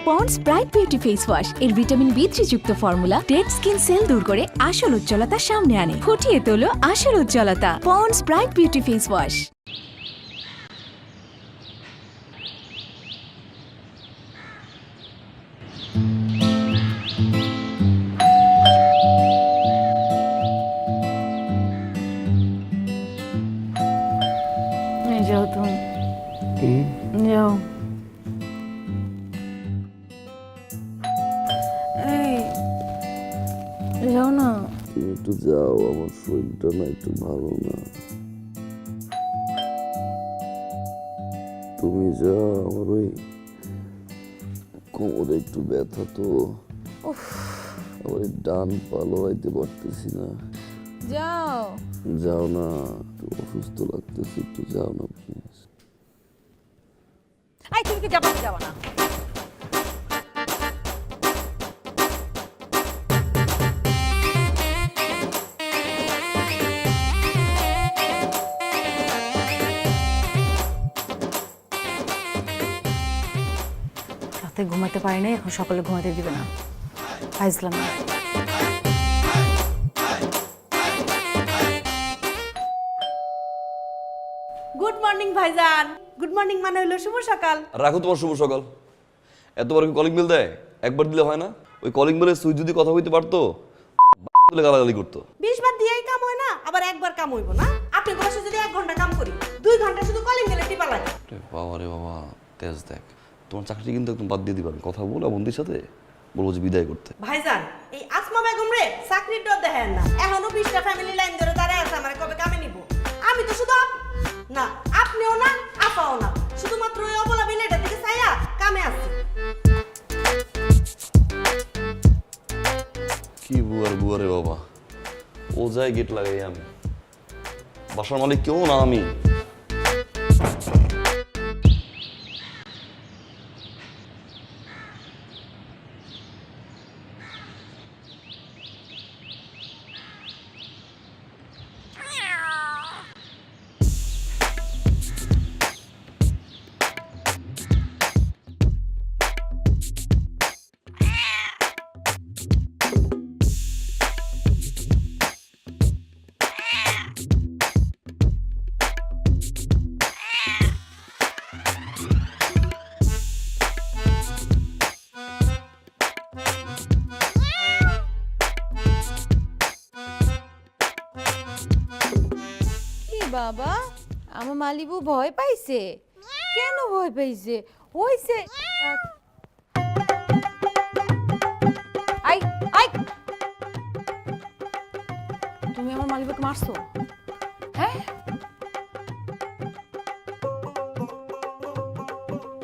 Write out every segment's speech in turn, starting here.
Ponds bright beauty face wash এর vitamin B3 যুক্ত formula dead skin cell দূর করে আসল উজ্জ্বলতা সামনে আনে, ফুটিয়ে তোলো আসল উজ্জ্বলতা। Ponds bright beauty face wash. যাও তুমি, যাও। এই যাও না। তুমি একটু যাও, আমার শরীরটা না একটু ভালো না। তুমি যাও, আমার ওই কোমরে একটু ব্যথা তো, আমার এই ডান পা লড়াইতে পারতেছি না। যাও যাও না, একটু অসুস্থ লাগতেছে, একটু যাও না প্লিজ। আই তুমি কি যাবা যাবা না? রাতে ঘুমাতে পারি নাই, এখন সকালে ঘুমাতে দিবে না। ফাইজলাম না। গুড মর্নিং ভাইজান। গুড মর্নিং মানে হলো শুভ সকাল। রাখো তোমার শুভ সকাল। এতবার কি কলিং বেল দেয়? একবার দিলে হয় না? ওই কলিং বেলের সুইচ যদি কথা হইতে পারতো বলে গালাগালি করতো। 20 বার দিয়েই কাম হয় না, আবার একবার কাম হইব না। আপনি বসে যদি 1 ঘন্টা কাম করি, 2 ঘন্টা শুধু কলিং বেলে টিপা লাগে। বাবা রে বাবা, তেজ দেখ। তোমার চাকরি কিন্তু একদম বাদ দিয়ে দিবা। কথা বলে বন্ধুর সাথে বলবো যে বিদায় করতে। ভাইজান, এই আসমা বেগম রে চাকরির ডর দেখেন না। এখনো 20টা ফ্যামিলি লাইন ধরে দাঁড়ায় আছে আমারে কবে কামে নিব। আমি তো শুধু না, আপনিও না, আপাও না, শুধুমাত্র ওই অবলা বিলেটা থেকে চাইয়া কামে আছে। কি বুয়ারে বাবা, ও যায় গেট লাগাই আমি। বাসার মালিক কেউ না আমি। বাবা, আমার মালিবু ভয় পাইছে। কেন ভয় পাইছে? হইছে আই আই, তুমি আমার মালিবুকে মারছো? হ্যাঁ,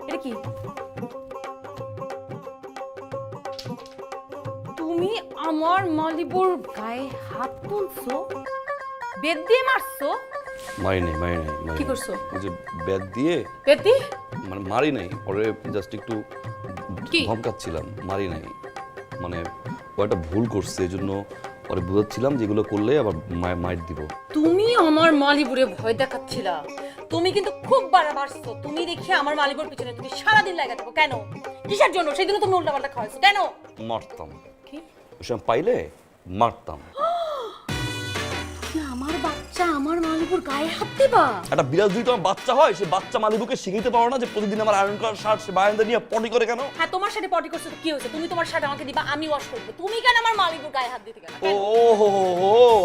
এটা কি? তুমি আমার মালিবুর গায়ে হাত তুলছো, বেদ দিয়ে মারছো? মারি নাই। কি করছো? ওই যে ব্যাগ দিয়ে বেদ দিয়ে? মানে মারি নাই, ওরে জাস্ট একটু কি? ধমকাচ্ছিলাম, মারি নাই। মানে ও একটা ভুল করছে, এই জন্য ওরে বুঝাচ্ছিলাম যে এগুলো করলে আবার মাইর দিব। তুমি আমার মালিবুরে ভয় দেখাচ্ছিলা। তুমি কিন্তু খুব বাড়াবাড়ছো। তুমি দেখি আমার মালিবুর পিছনে তুমি সারাদিন লাগা থাকো। কেন? কিসের জন্য? সেদিনও তুমি উল্টাপাল্টা খাওয়াইছো কেন? মারতাম, কি? ওই সময় পাইলে মারতাম। আমার বাচ্চা আমার মালিবুর গায়ে হাত দিবা? একটা বিড়াল যদি তোমার বাচ্চা হয়, সে বাচ্চা মালিবুকে শিখাইতে পারো না যে প্রতিদিন আমার আয়রন করার শার্ট সে বারান্দা নিয়ে পটি করে কেন? হ্যাঁ, তোমার সাথে পটি করছো তো কি হয়েছে? তুমি তোমার শার্ট আমাকে দিবা, আমি ওয়াশ করব। তুমি কেন আমার মালিবুর গায়ে হাত দিতে গেলা? ও হো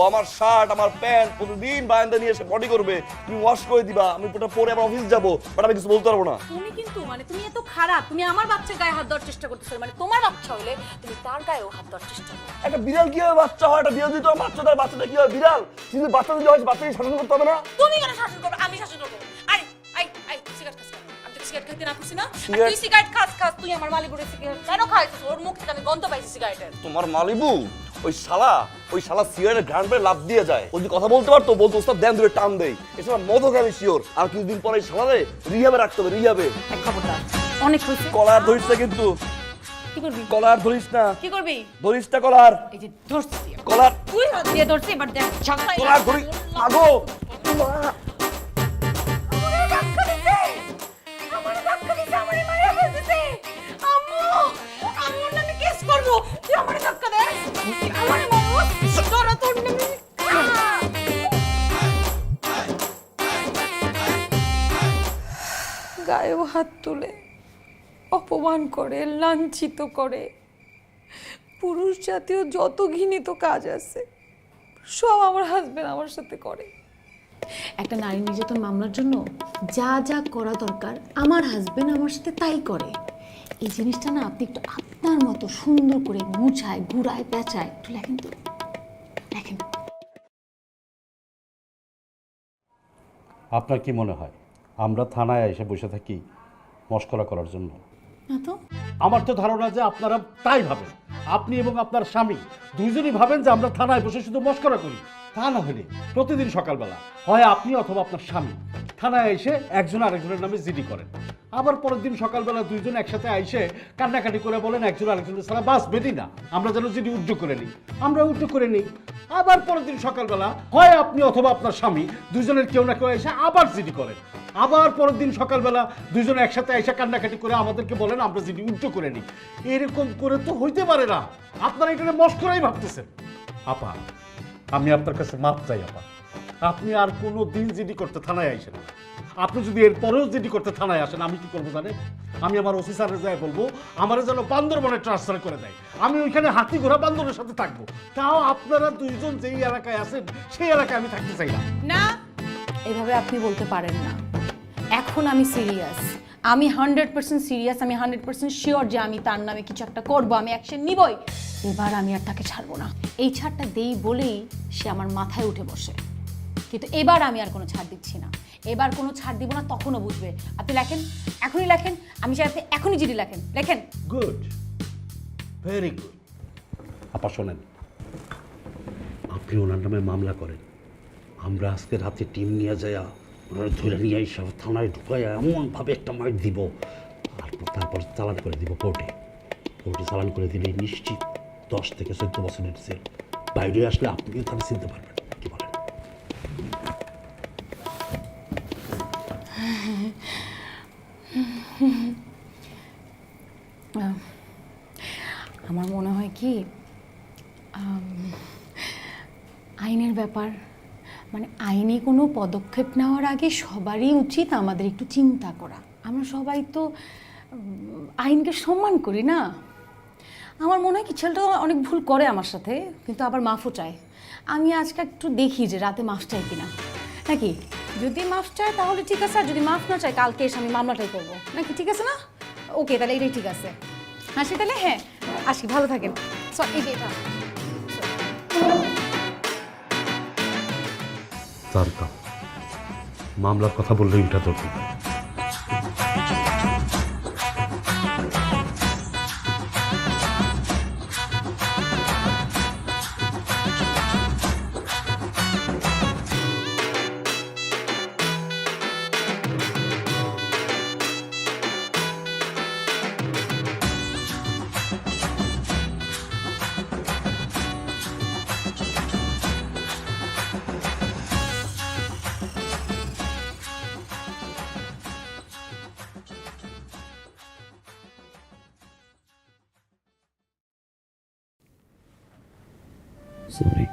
আমার শার্ট আমার প্যান্ট প্রতিদিন বারান্দা নিয়ে এসে পটি করবে, তুমি ওয়াশ করে দিবা, আমি ওটা পরে আবার অফিস যাব, বাট আমি কিছু বলতে পারবো না। তুমি কিন্তু মানে তুমি এত খারাপ। তুমি আমার বাচ্চার গায়ে হাত দেওয়ার চেষ্টা করতেছো, মানে তোমার বাচ্চা হলে তুমি তার গায়েও হাত দেওয়ার চেষ্টা করো। একটা বিড়াল কিভাবে বাচ্চা হয়? একটা বিড়াল যদি তোমার বাচ্চা দেয়, বাচ্চাটা কি হয়? বিড়াল যদি বাচ্চা যদি হয়, বাচ্চাকে শাসন করতে হবে না? তুমি কেন শাসন করবে? আমি শাসন করবো। আরে আই আই সিগারেট খাস কেন? আমি তো সিগারেট খেতে না করছি না? আর তুই সিগারেট খাস। তুই আমার মালিবুরে সিগারেট কেন খাইছিস? ওর মুখ থেকে আমি গন্ধ পাইছি সিগারেটের। তোমার মালিবু ওই শালা সিগারেটের ঘ্রাণ পেয়ে লাভ দিয়ে যায়। ও যদি কথা বলতে পারতো, বলতো ওস্তাদ দেন ধরে টান দেই। এছাড়া মদক আমি শিওর আর কিছুদিন পরে শালারে রিহাবে রাখতে হবে, রিহাবে। এক খবরদার, অনেক হয়েছে। কলার ধরিস না কিন্তু। কি করবি? কলার ধরিস না। কি করবি? ধরিস না কলার। এই যে ধরছি কলার। তুই হাত দিয়ে ধরছি, এবার দেখ ঝাঁকাই। কলার ধরি আগো। আমারে ধাক্কা দিছে, আমারে মাইরা ফেলতেছে। আম্মু মারবো, তুই আমারে ধাক্কা দে, তুই আমারে মারবো, তোরা তোর নেমে গায়েও হাত তুলে অপমান করে, লাঞ্ছিত করে। পুরুষ জাতীয় যত ঘৃণিত কাজ আছে সব আমার হাজবেন্ড আমার সাথে করে। একটা নারী নির্যাতন মামলার জন্য যা যা করা দরকার আমার হাজবেন্ড আমার সাথে তাই করে। এই জিনিসটা না আপনি একটু আপনার মতো সুন্দর করে মুছায়, ঘুরায়, পেঁচায় একটু লেখেন তো, লেখেন। আপনার কি মনে হয় আমরা থানায় এসে বসে থাকি মশকরা করার জন্য? না তো। আমার তো ধারণা যে আপনারা তাই ভাবেন। আপনি এবং আপনার স্বামী দুইজনই ভাবেন যে আমরা থানায় বসে শুধু মশকরা করি। তা না হলে প্রতিদিন সকালবেলা হয় আপনি অথবা আপনার স্বামী থানায় এসে একজন আরেকজনের নামে জিডি করেন, আবার পরের দিন সকালবেলা দুইজন একসাথে আইসে কান্নাকাটি করে বলেন একজন আরেকজনের ছাড়া বাস বেদি না, আমরা যেন জিডি উড্ড করে নিই। আমরা উড্ড করে নিই, আবার পরের দিন সকালবেলা হয় আপনি অথবা আপনার স্বামী দুইজনের কেউ না কেউ এসে আবার জিডি করেন, আবার পরের দিন সকালবেলা দুইজন একসাথে এসে কান্নাকাটি করে আমাদেরকে বলেন আমরা জিডি উড্ড করে নিই। এরকম করে তো হইতে পারে না। আপনারা এটা মশকরাই ভাবতেছেন। আপা, আমি আপনার কাছে মাপ চাই আপা, আপনি আর কোনো দিন জিডি করতে থানায় আইসেন না। আপনি যদি এরপরেও জিডি করতে থানায় আসেন আমি কি করবো জানেন? আমি আমার ওসি স্যারের যায় বলবো আমার যেন বান্দরবনে ট্রান্সফার করে দেয়। আমি ওইখানে হাতি ঘোড়া বান্দরের সাথে থাকবো। তাও আপনারা দুইজন যেই এলাকায় আছেন সেই এলাকায় আমি থাকতে চাই না। না, এভাবে আপনি বলতে পারেন না। এখন আমি সিরিয়াস, আমি 100% সিরিয়াস, আমি 100% শিওর যে আমি তার নামে কিছু একটা করবো, আমি অ্যাকশন নিবই। এবার আমি আর তাকে ছাড়বো না। এই ছাড়টা দেই বলেই সে আমার মাথায় উঠে বসে, কিন্তু এবার আমি আর কোনো ছাড় দিচ্ছি না। এবার কোনো ছাড় দিব না, তখনও বুঝবে। আপনি লেখেন, এখনই লেখেন, আমি চাই আপনি এখনই জিডি লেখেন, লেখেন। Good, very good. আপা শোনেন, আপনি ওনার নামে মামলা করেন, আমরা আজকে রাতে টিম নিয়ে যাইয়া ওনারা ধরে নিয়ে এসে থানায় ঢুকাইয়া এমনভাবে একটা মাইট দিব, আর তারপর চালান করে দিব কোর্টে। কোর্টে চালান করে দিলে নিশ্চিত 10 থেকে 14 বছরের জেল। বাইরে আসলে আপনিও তাহলে চিনতে পারবেন। কি বলেন? আমার মনে হয় কি, আইনের ব্যাপার, মানে আইনি কোনো পদক্ষেপ নেওয়ার আগে সবারই উচিত আমাদের একটু চিন্তা করা। আমরা সবাই তো আইনকে সম্মান করি না। আমার মনে হয় কি ছেলেটা অনেক ভুল করে আমার সাথে, কিন্তু আবার মাফও চায়। আমি আজকে একটু দেখি যে রাতে মাফ চাই কিনা, নাকি যদি মাফ চায় তাহলে ঠিক আছে, আর যদি মাফ না চায় কালকে এসে আমি মামলাটাই করবো, নাকি? ঠিক আছে না? ওকে, তাহলে এটাই ঠিক আছে। আসি তাহলে, হ্যাঁ আসি, ভালো থাকেন। এই যে এটা জানতাম মামলার কথা বললে এটা ধরতে পারে। সরি।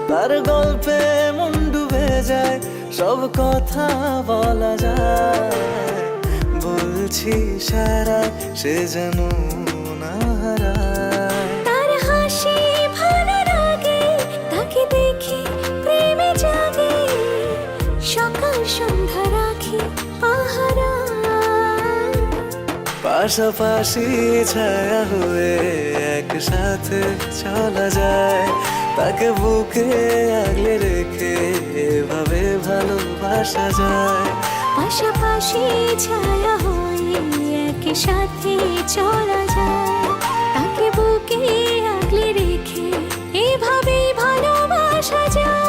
তার গল্পে মন ডুবে যায়, সব কথা বলা যায়। বলছি সারা সে যেন না হারায়। তার হাসি ভালো লাগে, তাকে দেখে প্রেমে জাগে। সকাল সন্ধ্যা রাখি পাহারা, পাশাপাশি ছায়া হয়ে একসাথে চলা যায়। তাকে বুকে আগলে রেখে এভাবে ভালোবাসা যায়। পাশাপাশি ছায়া হয়ে একই সাথে চলা যায়, তাকে বুকে আগলে রেখে এভাবেই ভালোবাসা যায়।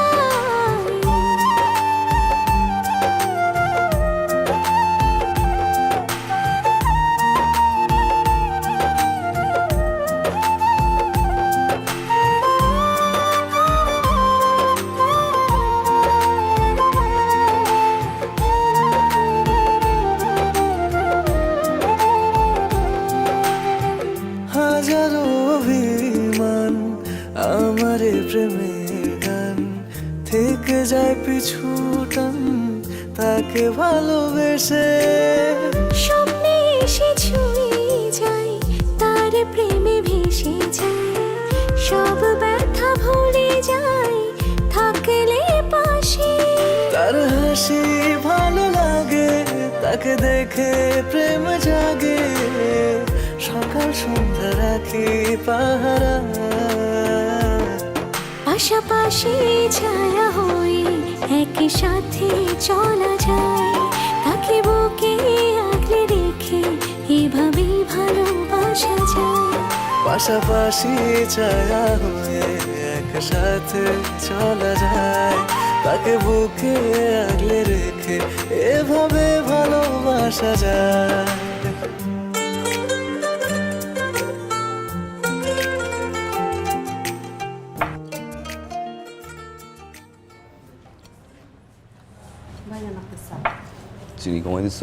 হাজারো অভিমান আমারে প্রেমের গান থেকে যায় পিছুটান তাকে ভালোবেসে। স্বপ্নে এসে ছুঁয়ে যাই, তার প্রেমে ভেসে যাই, সব ব্যথা ভুলে যাই থাকলে পাশে। তার হাসি ভালো লাগে, তাকে দেখে প্রেম জাগে, সকাল সন্ধ্যা রাখি পাহারা। পাশাপাশি ছায়া হয়ে একই সাথে চলা যায়, তাকে বুকে আগলে রেখে এভাবেই ভালোবাসা যায়। পাশাপাশি ছায়া হয়ে একসাথে চলা যায়, তাকে বুকে আগলে রেখে এভাবে ভালোবাসা যায়। চিনি কমাই দিচ্ছ?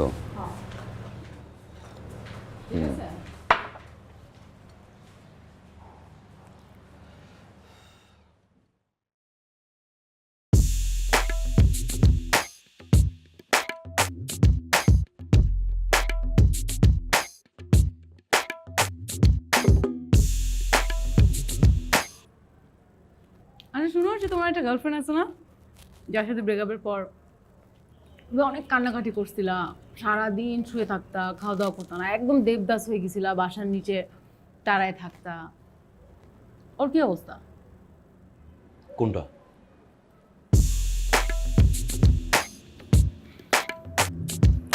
আরে শুনো, যে তোমার একটা গার্লফ্রেন্ড আছে না, যার সাথে ব্রেকআপের পর তুমি অনেক কান্নাকাটি করছিলা, সারাদিন শুয়ে থাকতা, খাওয়া দাওয়া করতা না, একদম দেবদাস হয়ে গেছিলা, বাসার নিচে তারায় থাকতা। ওর কি অবস্থা? কোনটা?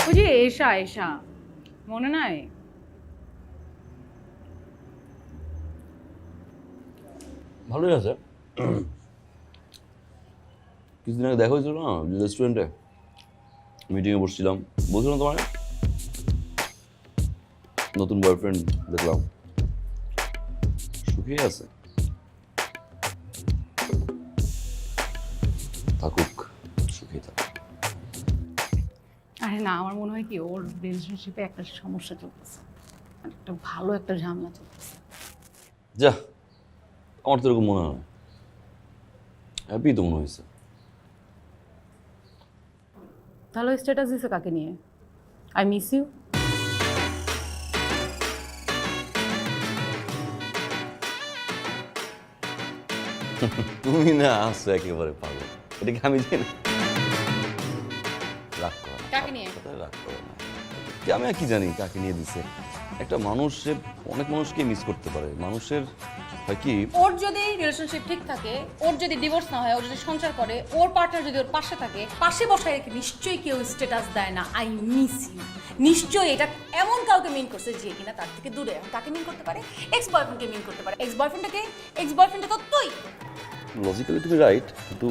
ওই যে এশা, এশা মনে নাই? ভালোই আছে। কিছুদিন আগে দেখা হয়েছিল না রেস্টুরেন্টে, মিটিংয়ে বসছিলাম, বলছিলাম তোমার নতুন বয়ফ্রেন্ড দেখলাম, সুখী আছে, থাকুক, সুখী থাকুক। আরে না, আমার মনে হয় কি ওর রিলেশনশিপে একটা সমস্যা চলতেছে, একটা ভালো একটা ঝামেলা চলতেছে। যা, আমার তো এরকম মনে হয়, হ্যাপি তো মনে হয়েছে। তাহলে স্ট্যাটাস দিছে কাকে নিয়ে? I miss you. তুমি না আসছো একেবারে পাগল, এটাকে আমি জানি। রাগ করো না, কাকে নিয়ে? রাগ করো না। আমি আর কি জানি কাকে নিয়ে দিছে। একটা মানুষ অনেক মানুষকে মিস করতে পারে, মানুষের হয় কি, ওর যদি রিলেশনশিপ ঠিক থাকে, ওর যদি ডিভোর্স না হয়, ওর যদি সংসার করে, ওর পার্টনার যদি ওর পাশে থাকে, পাশে বসায় রেখে নিশ্চয়ই কেউ স্ট্যাটাস দেয় না আই মিস ইউ। নিশ্চয়ই এটা এমন কাউকে মিন করছে যে কিনা তার থেকে দূরে। এখন কাকে মিন করতে পারে? এক্স বয়ফ্রেন্ডকে মিন করতে পারে। এক্স বয়ফ্রেন্ডটাকে, এক্স বয়ফ্রেন্ডটা তো তুই। লজিক্যালি তুমি রাইট, কিন্তু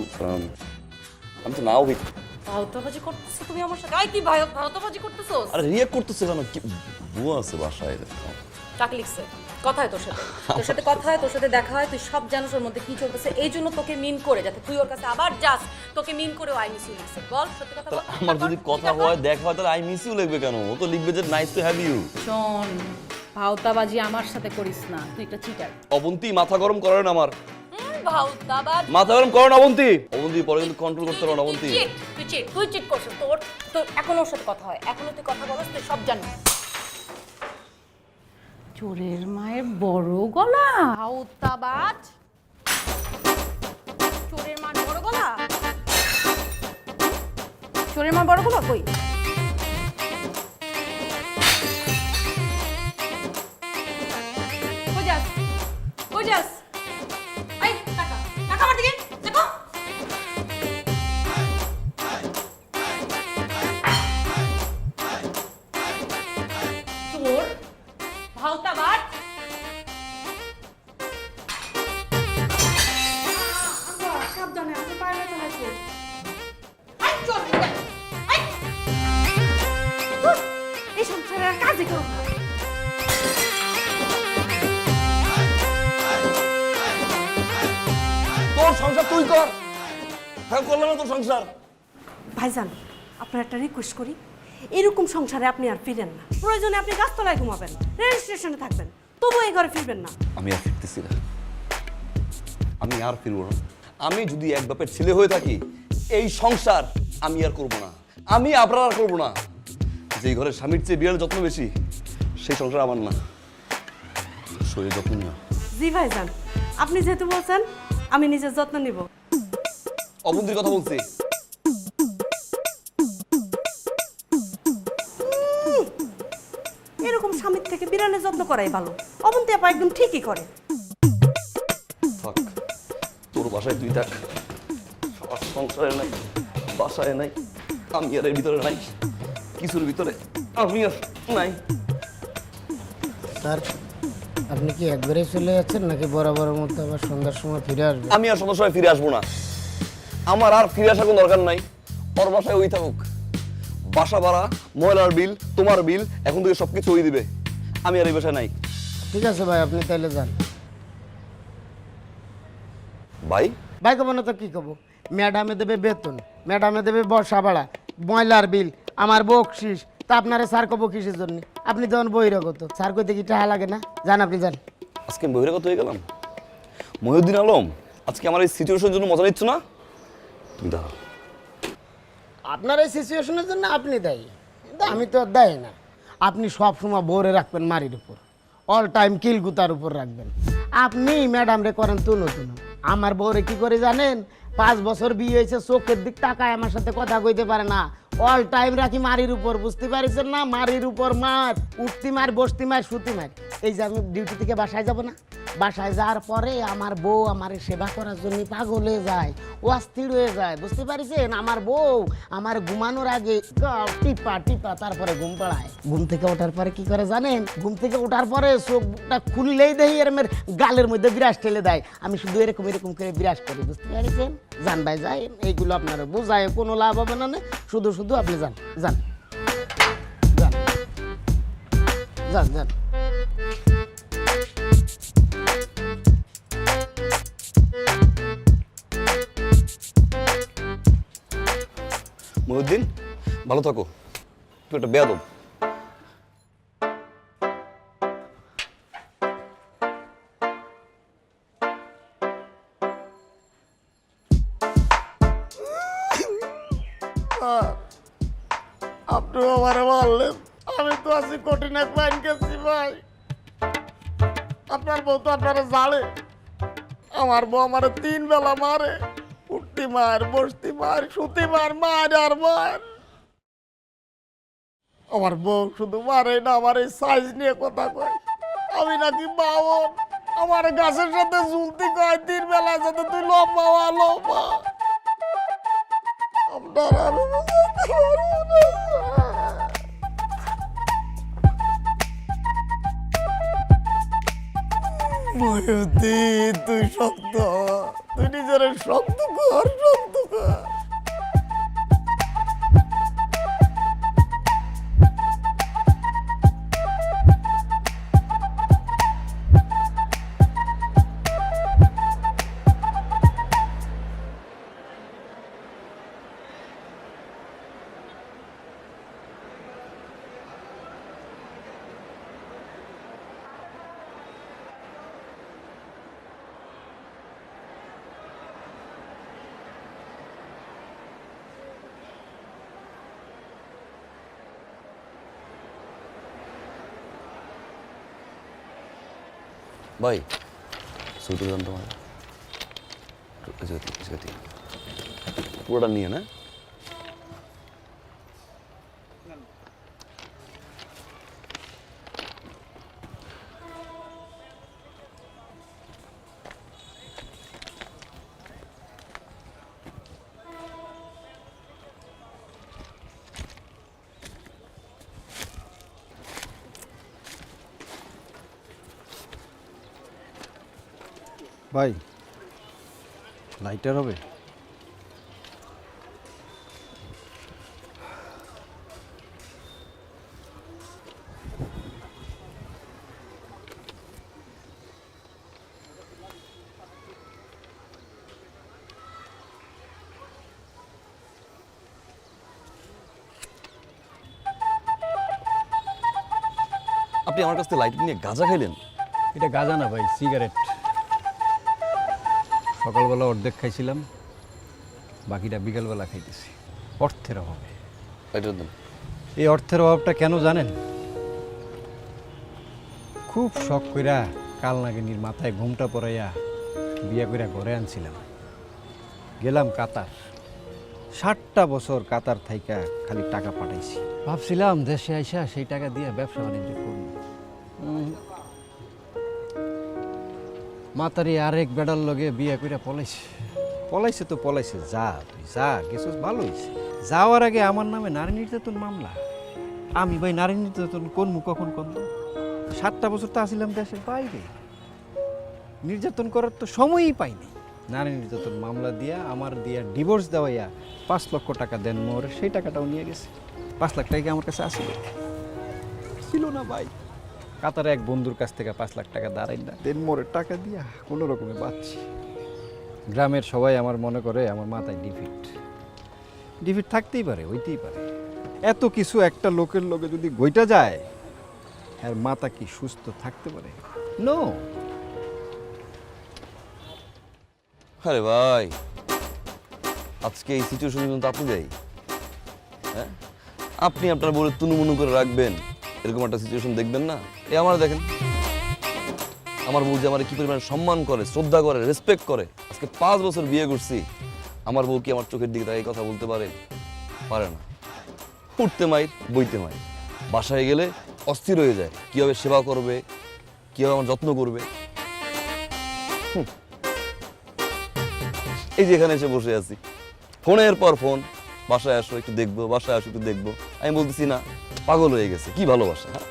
আমি তো নাও হিট। ভারতবাজি করতেছো তুমি আমার সাথে? আই কি ভারতবাজি করতেছো? আরে রিয়েক্ট করতেছে কেন? কি বুয়া আছে বাসায়? কাকে লিখছে? কথা হয় তোর সাথে, তোর সাথে কথা হয়, তোর সাথে দেখা হয়, তুই সব জানোস ওর মধ্যে কি চলতেছে, এই জন্য তোকে মিন করে, যাতে তুই ওর কাছে আবার যাস, তোকে মিন করে আই মিস ইউ লিখছে। বল সত্যি কথা বল। আমার যদি কথা হয়, দেখা হয়, তাহলে আই মিস ইউ লিখবে কেন? ও তো লিখবে যে নাইস টু হ্যাভ ইউ। শোন, ভাওতাবাজি আমার সাথে করিস না, তুই একটা চিটার। অবন্তী, মাথা গরম করেন আমার। ভাওতাবাজ, মাথা গরম করেন অবন্তী। অবন্তী পরে কিন্তু কন্ট্রোল করতে পারো না অবন্তী। তুই চিট করছিস। তোর এখন ওর সাথে কথা হয়, এখনো তুই কথা বলছিস, তুই সব জানিস। চোরের মায়ের বড় গলা। ভাওতাবাজ, চোরের মার বড় গলা, চোরের মার বড় গলা কই? কই যাস? এই টাকা কাজই করুন না। তোর সংসার তুই কর, হ্যাঁ করলাম না তোর সংসার। ভাইজান, আপনার একটা রিকোয়েস্ট করি, এরকম সংসারে আপনি আর ফিরেন না। প্রয়োজনে আপনি গাছতলায় ঘুমাবেন, রেল স্টেশনে থাকবেন, তবু এই ঘরে ফিরবেন না। আমি আর ফিরতেছি না, আমি আর ফিরবো না। আমি যদি এক বাপের ছেলে হয়ে থাকি, এই সংসার আমি আর করব না, আমি আপনার আর করবো না। যেই ঘরে স্বামীর চেয়ে বিয়ের যত্ন বেশি, সেই সংসার আমার না। শরীরের যত্ন নিও। জি ভাইজান, আপনি যেহেতু বলছেন, আমি নিজের যত্ন নিব। অবন্তির কথা বলছি। এরকম স্বামীর থেকে বিড়ালের যত্ন করাই ভালো। অবন্তি আপা একদম ঠিকই করে। থাক, তোর বাসায় তুই থাক, আমার সংসারে নাই, বাসায় নাই, আমি আর এর ভিতরে নাই, কিছুর ভিতরে আমি আর নাই। স্যার, আপনি কি একবারে চলে যাচ্ছেন নাকি বরাবরের মতো আবার সন্ধ্যার সময় ফিরে আসবেন? আমি আর সন্ধ্যার সময় ফিরে আসবো না, আমার আর ফিরে আসার কোনো দরকার নাই। ওর বাসায় ওই থাকুক, বাসা ভাড়া, ময়লার বিল, তোমার বিল, এখন থেকে সবকিছু ওই দিবে। আমি আর এই বাসায় নাই। ঠিক আছে ভাই, আপনি তাইলে যান। ভাই ভাই কব না তো কি কব, ম্যাডামে দেবে বেতন, ম্যাডামে দেবে বর্ষা ভাড়া, ময়লার বিল, আমার বকশিস, তা আপনারা স্যার কব কিসের জন্য? আপনি যখন বহিরাগত, স্যার কইতে কি টাকা লাগে না? যান আপনি যান। আজকে বহিরাগত হয়ে গেলাম? মহিউদ্দিন আলম, আজকে আমার এই সিচুয়েশনের জন্য মজা নিচ্ছ না? তুমি দাঁড়াও। আপনার এই সিচুয়েশনের জন্য আপনি দায়ী, কিন্তু আমি তো আর দায়ী না। আপনি সব সময় বোরে রাখবেন মারির উপর, অল টাইম কিলগুতার উপর রাখবেন। আপনি ম্যাডাম রে করেন তুনো তুনো, আমার বউরে কি করে জানেন? 5 বছর বিয়ে হয়েছে, চোখের দিক তাকায় আমার সাথে কথা কইতে পারে না, অল টাইম রাখি মারির উপর। বুঝতে পারছেন না? মারির উপর মার, উঠতি মার, বসতি মার, সুতি মার। এই যে আমি ডিউটি থেকে বাসায় যাব না, বাসায় যাওয়ার পরে আমার বউ আমার সেবা করার জন্য পাগল হয়ে যায়, অস্থির হয়ে যায়। বুঝতে পারছেন? আমার বউ আমার ঘুমানোর আগে টিপা টিপা তারপরে ঘুম পাড়ায়। ঘুম থেকে ওঠার পরে কি করে জানেন? ঘুম থেকে ওঠার পরে চোখটা খুললেই দেখি এরমের গালের মধ্যে বিরাজ ঠেলে দেয়। আমি শুধু এরকম এরকম করে বিরাজ করি। বুঝতে পারছেন? যান ভাই যাই, এইগুলো আপনারা বোঝায় কোনো লাভ হবে না, শুধু শুধু আপনি যান যান যান যান যান। মহিউদ্দিন, ভালো থাকো। তুই একটা বেয়াদব। আপনি আমারে মারলেন, আমি তো আছি কঠিন এক লাইন গেছি ভাই। আপনার বউ তো আপনারা জালে, আমার বউ আমার 3 বেলা মারে, উঠতি মার, বসতি মার, সুতি মার, মার আর মার। আমার বউ শুধু মারে না, আমার এই সাইজ নিয়ে কথা কয়, আমি নাকি বাবন, আমার গাছের সাথে ঝুলতি কয় 3 বেলা যাতে তুই লম্বা হওয়া লম্বা। আপনারা আমি বুঝতে পারবো না। মহিউদ্দিন, তুই শক্ত, তুই নিজের শক্ত কর, শক্ত কর। ভাই ছবিটা দাম তোমার, পুরোটা নিয়ে না। ভাই, লাইটার হবে? আপনি আমার কাছ থেকে লাইট নিয়ে গাঁজা খাইলেন? এটা গাঁজা না ভাই, সিগারেট। সকালবেলা অর্ধেক খাইছিলাম, বাকিটা বিকালবেলা খাইতেছি অর্থের অভাবে। লাইটার দেন। এই অর্থের অভাবটা কেন জানেন? খুব শখ কইরা কালনাগিনীর মাথায় ঘুমটা পড়াইয়া বিয়া কইরা ঘরে আনছিলাম। গেলাম কাতার, 60টা বছর কাতার থাইকা খালি টাকা পাঠাইছি। ভাবছিলাম দেশে আইসা সেই টাকা দিয়ে ব্যবসা বাণিজ্য করব। মাতারি আরেক বেড়ার লগে বিয়া কইরা পলাইছে তো পলাইছে, যা তুই যা গেছিস ভালো হয়েছে। যাওয়ার আগে আমার নামে নারী নির্যাতন মামলা। আমি ভাই নারী নির্যাতন করবো কখন কোন? 7টা বছর তো আসিলাম দেশের বাইরে, নির্যাতন করার তো সময়ই পাইনি। নারী নির্যাতন মামলা দিয়া আমার দিয়া ডিভোর্স দেওয়াইয়া 5 লক্ষ টাকা দেন মোরে, সেই টাকাটাও নিয়ে গেছে। 5 লাখ টাকা আমার কাছে ছিল না ভাই। কাতারে এক বন্ধুর কাছ থেকে 5 লাখ টাকা দাঁড়াই না দেন মোরে টাকা দিয়া কোনো রকমে বাঁচছি। গ্রামের সবাই আমার মনে করে আমার মাথায় ডিফিট থাকতেই পারে, হইতেই পারে। এত কিছু একটা লোকের লোকে যদি গইটা যায়, আর মাথা কি সুস্থ থাকতে পারে? নো। আরে ভাই, আজকে এই সিচুয়েশন কিন্তু আপনি দেয়, হ্যাঁ? আপনি আপনার বলে তুনুমুনু করে রাখবেন, এরকম একটা সিচুয়েশন দেখবেন না? এই আমার দেখেন, আমার বউ যে আমার কি পরিমাণ সম্মান করে, শ্রদ্ধা করে, রেসপেক্ট করে। আজকে 5 বছর বিয়ে করছি, আমার বউ কি আমার চোখের দিকে তাই কথা বলতে পারে? পারে না। উঠতে মাইর, বইতে মাইর। বাসায় গেলে অস্থির হয়ে যায়, কিভাবে সেবা করবে, কিভাবে আমার যত্ন করবে। এই যে এখানে এসে বসে আছি, ফোনের পর ফোন, বাসায় আসো একটু দেখবো, বাসায় আসো একটু দেখবো। আমি বলতেছি না, পাগল হয়ে গেছে, কি ভালোবাসা। হ্যাঁ,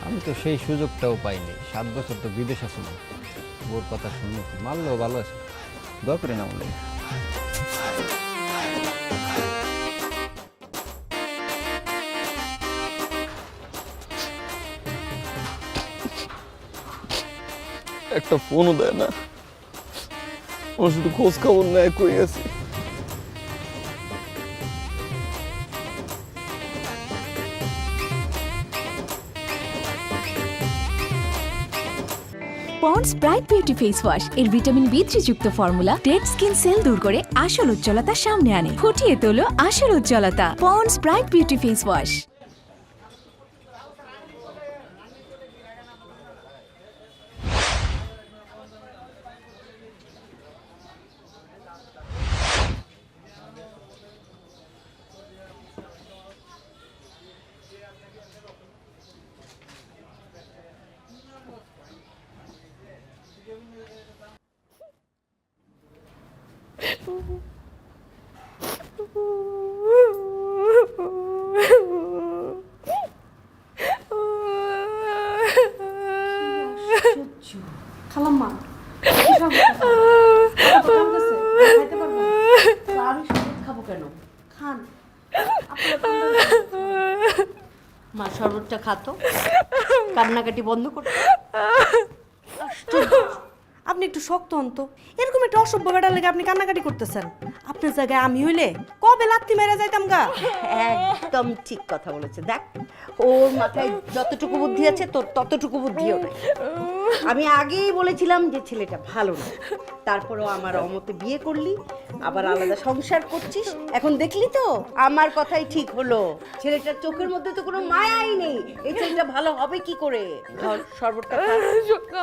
আমি তো সেই সুযোগটাও পাইনি। 7 বছর তো বিদেশ আসলাম, ওর কথা শুনে মারলেও ভালো আছে, দোয়া করে না বলে। একটা ফোনও দেয় না, ওর শুধু খোঁজ খবর নেয়, কই আছে। Ponds bright beauty face wash এর ভিটামিন B3 যুক্ত ফর্মুলা ডেড স্কিন সেল দূর করে আসল উজ্জ্বলতা সামনে আনে, ফুটিয়ে তোলো আসল উজ্জ্বলতা। Ponds bright beauty face wash. খালাম্মা, খাইতে পারবো? আমি শরবত খাবো কেন? খান। মা শরবতটা খাতো, কান্নাকাটি বন্ধ করতো। আপনি একটু শক্ত হন তো, এরকম একটা অসভ্য বেটার লেগে আপনি কান্নাকাটি করতেছেন। আপনার জায়গায় আমি হইলে কবে লাত্তি মেরে যাইতাম গা। একদম ঠিক কথা বলেছে। দেখ, ওর মাথায় যতটুকু বুদ্ধি আছে তোর ততটুকু বুদ্ধিও নেই। আমি আগেই বলেছিলাম যে ছেলেটা ভালো না, তারপরেও আমার অমতে বিয়ে করলি, আবার আলাদা সংসার করছিস। এখন দেখলি তো আমার কথাই ঠিক হলো। ছেলেটার চোখের মধ্যে তো কোনো মায়াই নেই, এই ছেলেটা ভালো হবে কি করে? ধর শরবতটা খা,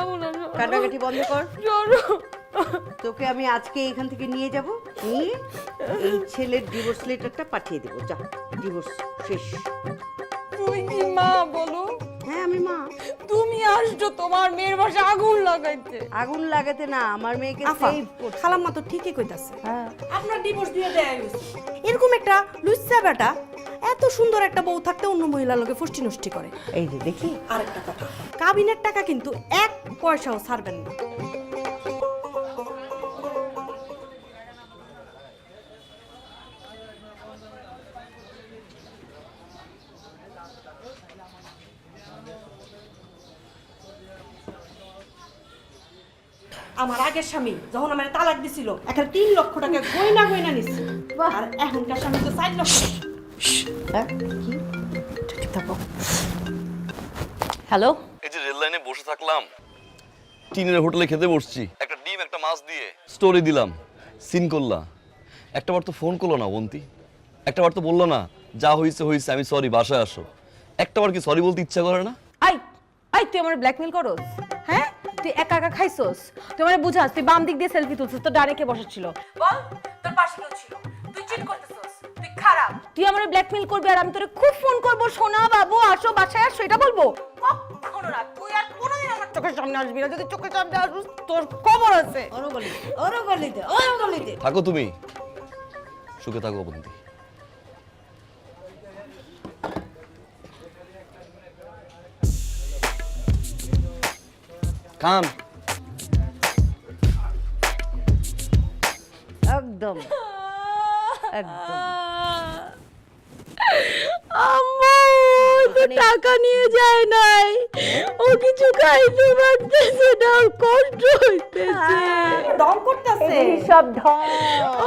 কান্নাকাটি বন্ধ কর। তোকে আমি আজকে এখান থেকে নিয়ে যাব, নিয়ে এই ছেলের ডিভোর্স লেটারটা পাঠিয়ে দেবো। যা, ডিভোর্স শেষ। তুমি কি মা বলো? হ্যাঁ আমি মা। তুমি আসছো তোমার মেয়ের বাসা আগুন লাগাইতে। আগুন লাগাতে না, আমার মেয়েকে আফা, সেভ করতে। খালাম্মা তো ঠিকই কইতাছে। হ্যাঁ, আপনার ডিভোর্স দিয়ে দেয়া গেছে। এরকম একটা লুচ্চা বেটা এত সুন্দর একটা বউ থাকতে অন্য মহিলার লোকে ফুষ্টি নষ্টি করে। এই যে দেখি আরেকটা কথা, কাবিনের টাকা কিন্তু 1 পয়সাও ছাড়বেন না। আমার আগের স্বামী যখন আমার তালাক দিছিল, এখন 3 লক্ষ টাকা গয়না গয়না নিচ্ছে। আর এখনকার স্বামী তো 4 লক্ষ। হ্যাঁ কি? ঠিক থাকো। হ্যালো, এই যে রেল লাইনে বসে থাকলাম, টিনের হোটেলে খেতে বসছি, একটা ডিম একটা মাছ দিয়ে স্টোরি দিলাম, সিন করলা, একটাবার তো ফোন করলো না অবন্তী, একটাবার তো বললো না যা হয়েছে হয়েছে আমি সরি বাসায় আসো, একটাবার কি সরি বলতে ইচ্ছা করে না? আই আই তুই আমার ব্ল্যাকমেল করস? হ্যাঁ, তুই একা একা খাইছস? তুই আমারে বুঝাস, তুই বাম দিক দিয়ে সেলফি তুলছিস, তো ডানে কে বসাচ্ছিল? বল, তোর পাশে কেউ ছিল? তুই চিট করতেছস, তুই খারাপ। তুই আমারে ব্ল্যাকমেল করবি আর আমি তোরে খুব ফোন করব, সোনা বাবু আসো বাসায় আসো, এটা বলবো? কখনো না, তুই আর কোনোদিন আমার চোখের সামনে আসবি না। যদি চোখের সামনে আসিস তোর খবর আছে। থাকো তুমি, সুখে থাকো অবন্তী। খান। একদম একদম। আম্মু তো টাকা নিয়ে যায় নাই, ও কিছু খাইতে পারতেছে না, ওর কষ্ট হইতেছে, দম করতেছে। সব ঢং।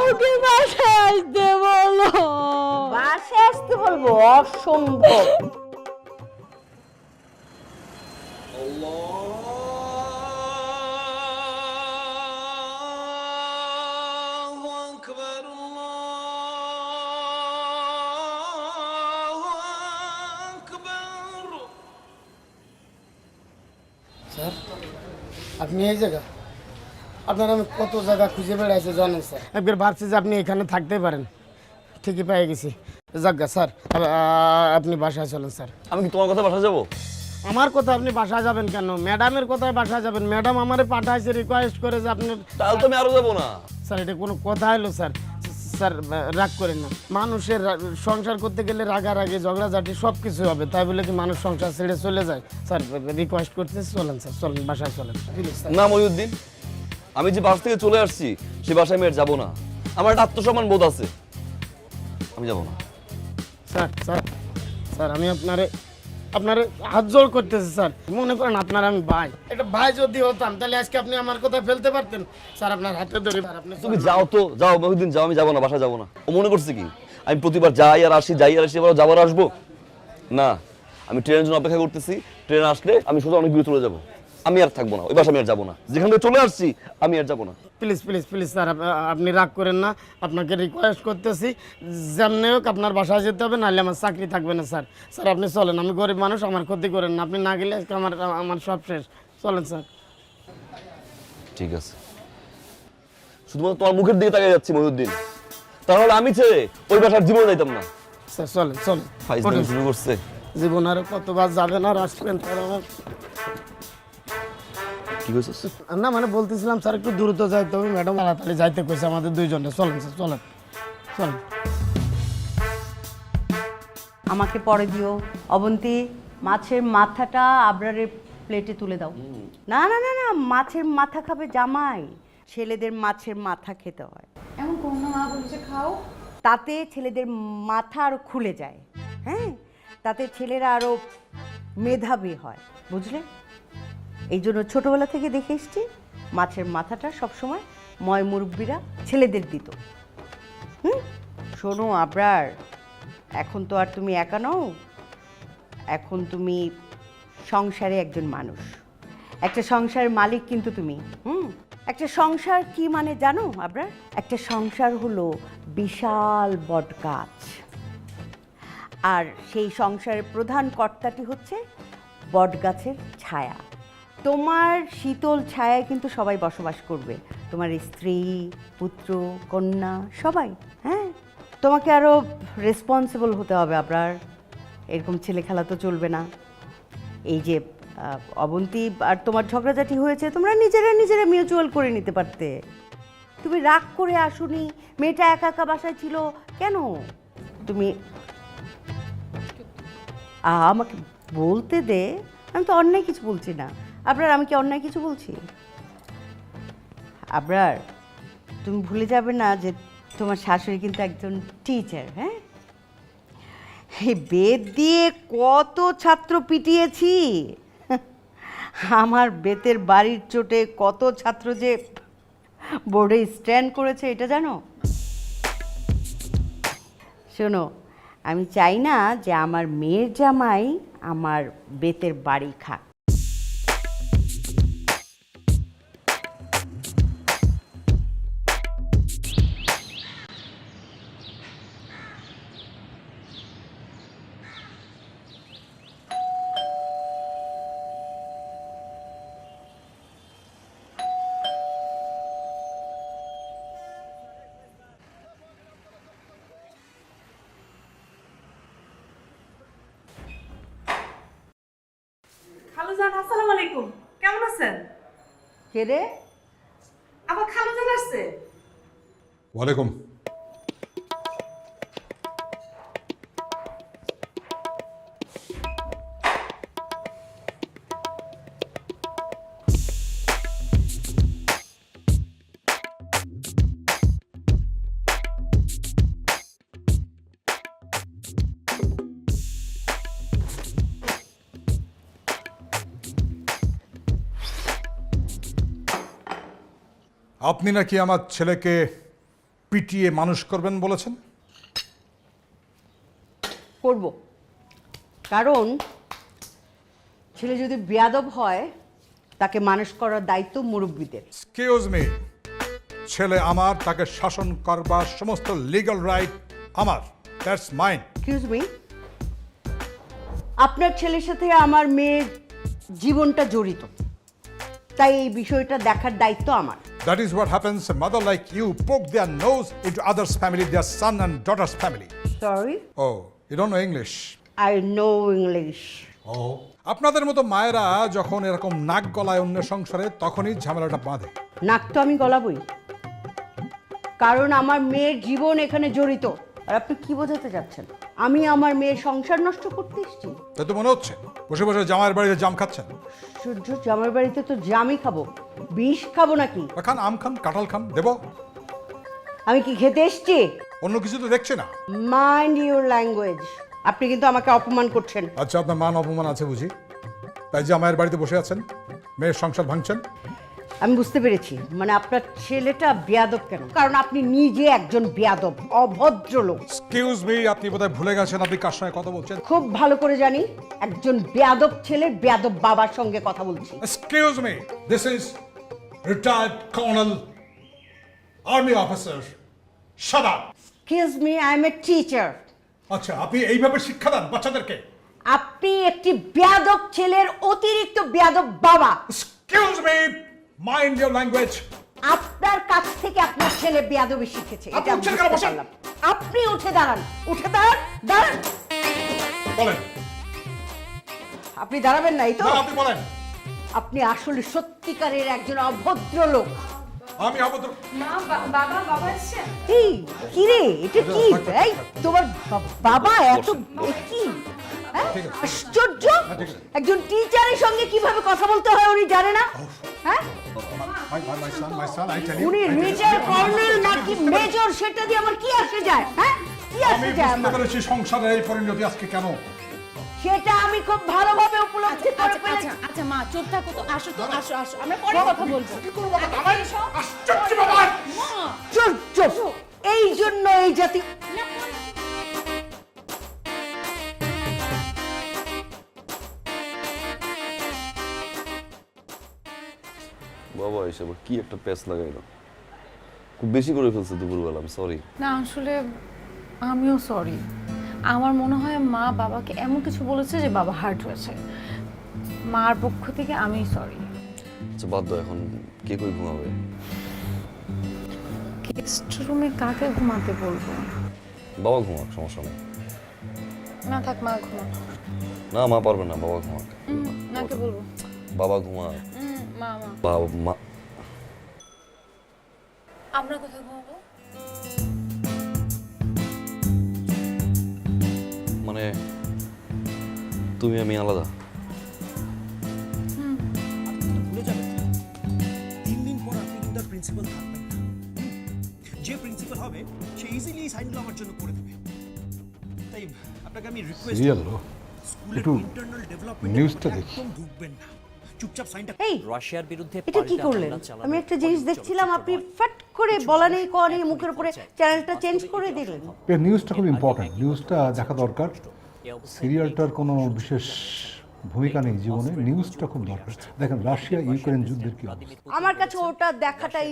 ওকে বাসায় আসতে বলো। বাসায় আসতে বলবো? অসম্ভব। স্যার আপনি এই জায়গা, আপনার আমি কত জায়গা খুঁজে বেড়াইছি জানেন স্যার। একবার ভাবছি যে আপনি এখানে থাকতে পারেন, ঠিকই পেয়ে গেছি। যাজ্ঞা স্যার, আপনি বাসায় চলেন স্যার। আমি কি তোমার কথা বাসা যাবো? আমার কথা আপনি বাসায় যাবেন কেন? ম্যাডামের কথায় বাসায় যাবেন। ম্যাডাম আমারে পাঠাইছে রিকোয়েস্ট করে যে আপনি। তাহলে তো আমি আরো যাবো না। স্যার এটা কোনো কথা হলো স্যার? স্যার রাগ করেন না, মানুষের সংসার করতে গেলে রাগারাগি ঝগড়াঝাটি সব কিছু হবে, তাই বলে কি মানুষ সংসার ছেড়ে চলে যায়? স্যার রিকোয়েস্ট করতে চলেন স্যার, চলেন বাসায় চলেন প্লিজ স্যার। না মহিউদ্দিন, আমি যে বাস থেকে চলে আসছি সে বাসায় আমি আর যাবো না। আমার একটা আত্মসম্মান বোধ আছে, আমি যাবো না। স্যার স্যার স্যার আমি আপনারে হাত জোর করতেছি স্যার। মনে করেন আপনার আমি ভাই, এটা ভাই যদি হতাম তাহলে আজকে আপনি আমার কথা ফেলতে পারতেন। স্যার আপনার হাতে ধরে আপনি তুমি যাও তো, যাও মহিউদ্দিন যাও, আমি যাবো না, বাসা যাবো না। ও মনে করছে কি আমি প্রতিবার যাই আর আসি এবার যাবার আসবো না? আমি ট্রেনের জন্য অপেক্ষা করতেছি, ট্রেন আসলে আমি শুধু অনেক দূরে চলে যাবো। আমি আর থাকবো না ওই বাসা, আমি আর যাবো না। যেখান থেকে চলে আসছি আমি আর যাবো না। প্লিজ প্লিজ প্লিজ স্যার আপনি রাগ করেন না, আপনাকে রিকোয়েস্ট করতেছি যেমনি হোক আপনার বাসায় যেতে হবে, নাহলে আমার চাকরি থাকবে না স্যার। স্যার আপনি চলেন, আমি গরিব মানুষ, আমার ক্ষতি করেন না। আপনি না গেলে আজকে আমার সব শেষ। চলেন স্যার। ঠিক আছে, শুধুমাত্র তোমার মুখের দিকে তাকিয়ে যাচ্ছি মহিউদ্দিন, তাহলে আমি ছেড়ে ওই বাসার জীবন যাইতাম না। স্যার চলেন চলেন। ফাইজলামি শুরু করছে। জীবন আর কতবার যাবেন আর আসবেন স্যার? আমার কি হয়েছে? না মানে বলতেছিলাম স্যার একটু দ্রুত যাইতে হবে, ম্যাডাম তাড়াতাড়ি যাইতে কইছে আমাদের দুইজনে। চলেন স্যার চলেন চলেন। আমাকে পরে দিও। অবন্তী, মাছের মাথাটা আবরারের প্লেটে তুলে দাও। না না না না, মাছের মাথা খাবে জামাই, ছেলেদের মাছের মাথা খেতে হয়। এমন কোন মা বলেছে খাও? তাতে ছেলেদের মাথা আরো খুলে যায়, হ্যাঁ, তাতে ছেলেরা আরো মেধাবী হয়, বুঝলে? এই জন্য ছোটবেলা থেকে দেখে এসছি মাছের মাথাটা সবসময় ময় মুরব্বীরা ছেলেদের দিত। শোনো আবরার, এখন তো আর তুমি একা নও, এখন তুমি সংসারে একজন মানুষ, একটা সংসারের মালিক কিন্তু তুমি। একটা সংসার কি মানে জানো আবরার? একটা সংসার হলো বিশাল বটগাছ, আর সেই সংসারের প্রধান কর্তাটি হচ্ছে বটগাছের ছায়া। তোমার শীতল ছায়ায় কিন্তু সবাই বসবাস করবে, তোমার স্ত্রী, পুত্র, কন্যা সবাই। হ্যাঁ, তোমাকে আরও রেসপন্সিবল হতে হবে আপনার, এরকম ছেলে খেলা তো চলবে না। এই যে অবন্তী আর তোমার ঝগড়াঝাটি হয়েছে, তোমরা নিজেরা মিউচুয়াল করে নিতে পারতে। তুমি রাগ করে আসুনি, মেয়েটা একা একা বাসায় ছিল কেন? তুমি আমাকে বলতে দে, আমি তো অন্যায় কিছু বলছি না। আবরার, আমি কি অন্যায় কিছু বলছি? আবরার, তুমি ভুলে যাবে না যে তোমার শাশুড়ি কিন্তু একজন টিচার। হ্যাঁ, এই বেত দিয়ে কত ছাত্র পিটিয়েছি, আমার বেতের বাড়ির চোটে কত ছাত্র যে বোর্ডে স্ট্যান্ড করেছে এটা জানো? শোনো, আমি চাই না যে আমার মেয়ের জামাই আমার বেতের বাড়ি খাক। খালুজান আসসালামু আলাইকুম, কেমন আছেন? কে রে? আবার খালুজান আসছে? ওয়ালাইকুম। আপনি নাকি আমার ছেলেকে পিটিয়ে মানুষ করবেন বলেছেন? করব, কারণ ছেলে যদি বেয়াদব হয় তাকে মানুষ করার দায়িত্ব মুরব্বীদের। এক্সকিউজ মি, ছেলে আমার, তাকে শাসন করবার সমস্ত লিগ্যাল রাইট আমার। That's mine. এক্সকিউজ মি, আপনার ছেলের সাথে আমার মেয়ের জীবনটা জড়িত, তাই এই বিষয়টা দেখার দায়িত্ব আমার। That is what happens. A mother like you poke their nose into others' family, their son and daughter's family. Sorry, Oh, you don't know English. I know English. Oh. আপনাদের মতো মায়েরা যখন এরকম নাক গলায় অন্য সংসারে, তখনই ঝামেলাটা বাঁধে। নাক তো আমি গলাবই, কারণ আমার মেয়ের জীবন এখানে জড়িত। আর আপনি কি বোঝাতে চাচ্ছেন? আমি আমার মেয়ের সংসার নষ্ট করতে এসেছি? তাই তো মনে হচ্ছে। বসে বসে জামাইয়ের বাড়িতে জাম খাচ্ছেন। সূর্য, জামার বাড়িতে তো জামই খাবো, বিষ খাবো নাকি? খান, আম খান, কাঁঠাল খান, দেব। আমি কি খেতে এসেছি? অন্য কিছু তো দেখছি না। Mind your language. আপনি কিন্তু আমাকে অপমান করছেন। আচ্ছা, আপনার মান অপমান আছে বুঝি, তাই জামাইয়ের বাড়িতে বসে আছেন, মেয়ের সংসার ভাঙছেন। আমি বুঝতে পেরেছি, মানে আপনার ছেলেটা বেয়াদব কেন? কারণ আপনি নিজে একজন বেয়াদব, অভদ্র লোক। এক্সকিউজ মি, আপনি বোধহয় ভুলে গেছেন আপনি কার সঙ্গে কথা বলছেন। খুব ভালো করে জানি, একজন বেয়াদব ছেলের বেয়াদব বাবার সঙ্গে কথা বলছি। Excuse me, this is retired colonel army officer. Shut up. Excuse me, I M a teacher. আচ্ছা, আপনি এইভাবে শিক্ষা দেন বাচ্চাদেরকে? আপনি একটি বেয়াদব ছেলের অতিরিক্ত বেয়াদব বাবা। Excuse me, mind your language. আপনার কাছ থেকে আপনার ছেলে বেয়াদবি শিখেছে, আপনি এটা উঠছেন বুঝতে কেন? বসেন। পারলাম। আপনি উঠে দাঁড়ান, উঠে দাঁড়ান, দাঁড়ান। বলেন। আপনি দাঁড়াবেন নাই তো? না, আপনি বলেন। আপনি আসলে সত্যিকারের একজন অভদ্র লোক। আমি অভদ্র? এই কি রে, এটা কি? এই তোমার বাবা এত কি? হ্যাঁ? আশ্চর্য, একজন টিচারের সঙ্গে কিভাবে কথা বলতে হয় উনি জানে না? হ্যাঁ, My son, I tell you. উনি রিটায়ার কর্নেল নাকি মেজর সেটা দিয়ে আমার কি আসে যায়? হ্যাঁ, কি আমি আসে যায় বুঝতে আমার? পেরেছি সংসারের এই পরিণতি আজকে কেন। সেটা আমি খুব ভালোভাবে উপলব্ধি করে ফেলেছি। আচ্ছা মা, চুপ থাকো তো, আসো তো, আসো আসো, আমরা পরে কথা বলবো। আশ্চর্য বাবা। আশ্চর্য, এই জন্য এই জাতি। বাবা এসব কি একটা প্যাচ লাগাইলো, খুব বেশি করে ফেলছে দুপুরবেলা। আমি সরি। না আসলে আমিও সরি। আমার মনে হয় মা বাবাকে এমন কিছু বলেছে যে বাবা হার্ট হয়েছে। মার পক্ষ থেকে আমি সরি। আচ্ছা বাদ দাও, এখন কে কই ঘুমাবে? গেস্ট রুমে কাকে ঘুমাতে বলবো? বাবা ঘুমাক, সমস্যা নেই। না থাক, মা ঘুমাক। না মা পারবে না, বাবা ঘুমাক। নাকে বলবো? বাবা ঘুমাক। মা মা বাবা মা। আমরা কোথায় ঘুমাবো? মানে তুমি আমি আলাদা? ভুলে যাবেন 3 দিন পর আপনি কিন্তু প্রিন্সিপাল থাকবেন না। যে প্রিন্সিপাল হবে সে ইজিলি এই সাইনগুলো আমার জন্য করে দেবে। তাই আপনাকে আমি রিকোয়েস্ট করব, স্কুলের ইন্টারনাল ডেভেলপমেন্ট নিউজটা একদম ঢুকবেন না, চুপচাপ সাইনটা। এই রাশিয়ার বিরুদ্ধে এটা কি করলেন? আমি একটা জিনিস দেখছিলাম, আপনি ফাট করে বলা নেই কওয়া নেই মুখের উপরে চ্যানেলটা চেঞ্জ করে দিলেন। নিউজটা খুব ইম্পর্টেন্ট, নিউজটা দেখা দরকার। সিরিয়ালটার কোনো বিশেষ ভূমিকা নেই জীবনে, নিউজটা খুব দরকার। দেখেন রাশিয়া ইউক্রেন যুদ্ধের কি অবস্থা, আমার কাছে ওটা দেখাটাই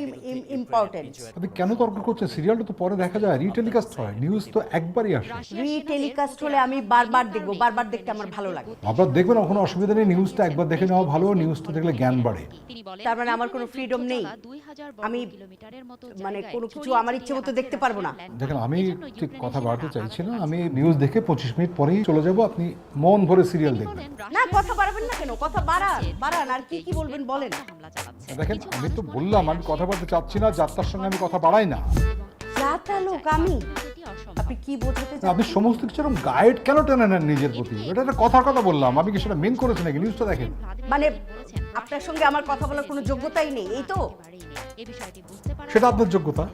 ইম্পর্টেন্ট। আপনি কেন তর্ক করছেন? সিরিয়ালটা তো পরে দেখা যায়, রিটেলিকাস্ট হয়, নিউজ তো একবারই আসে। রিটেলিকাস্ট হলে আমি বারবার দেখবো, বারবার দেখতে আমার ভালো লাগে। আপনার দেখবেন কোনো অসুবিধা নেই, নিউজটা একবার দেখে নেওয়া ভালো, নিউজটা দেখলে জ্ঞান বাড়ে। তার মানে আমার কোনো ফ্রিডম নেই, আমি মানে কোনো কিছু আমার ইচ্ছে মতো দেখতে পারবো না? দেখেন আমি ঠিক কথা বাড়াতে চাইছি না, আমি নিউজ দেখে 25 মিনিট পরেই চলে যাব, আপনি মন ভরে সিরিয়াল দেখবেন। না কথা বাড়াবেন না কেন, কথা বাড়ান বাড়ান, আর কি কি বলবেন বলেন। দেখেন আমি তো বললাম আমি কথা বলতে চাচ্ছি না, যাত্রার সঙ্গে আমি কথা বাড়াই না। যাতা লোক আমি, আপনি কি বোঝাতে চান? আপনি সমস্ত কিছু এরকম গাইড কেন টেনে নেন নিজের প্রতি? এটা একটা কথার কথা বললাম, আমি কি সেটা মেন করেছি নাকি? নিউজটা দেখেন। মানে আপনার সঙ্গে আমার কথা বলার কোনো যোগ্যতাই নেই, এই তো? সেটা আপনার যোগ্যতা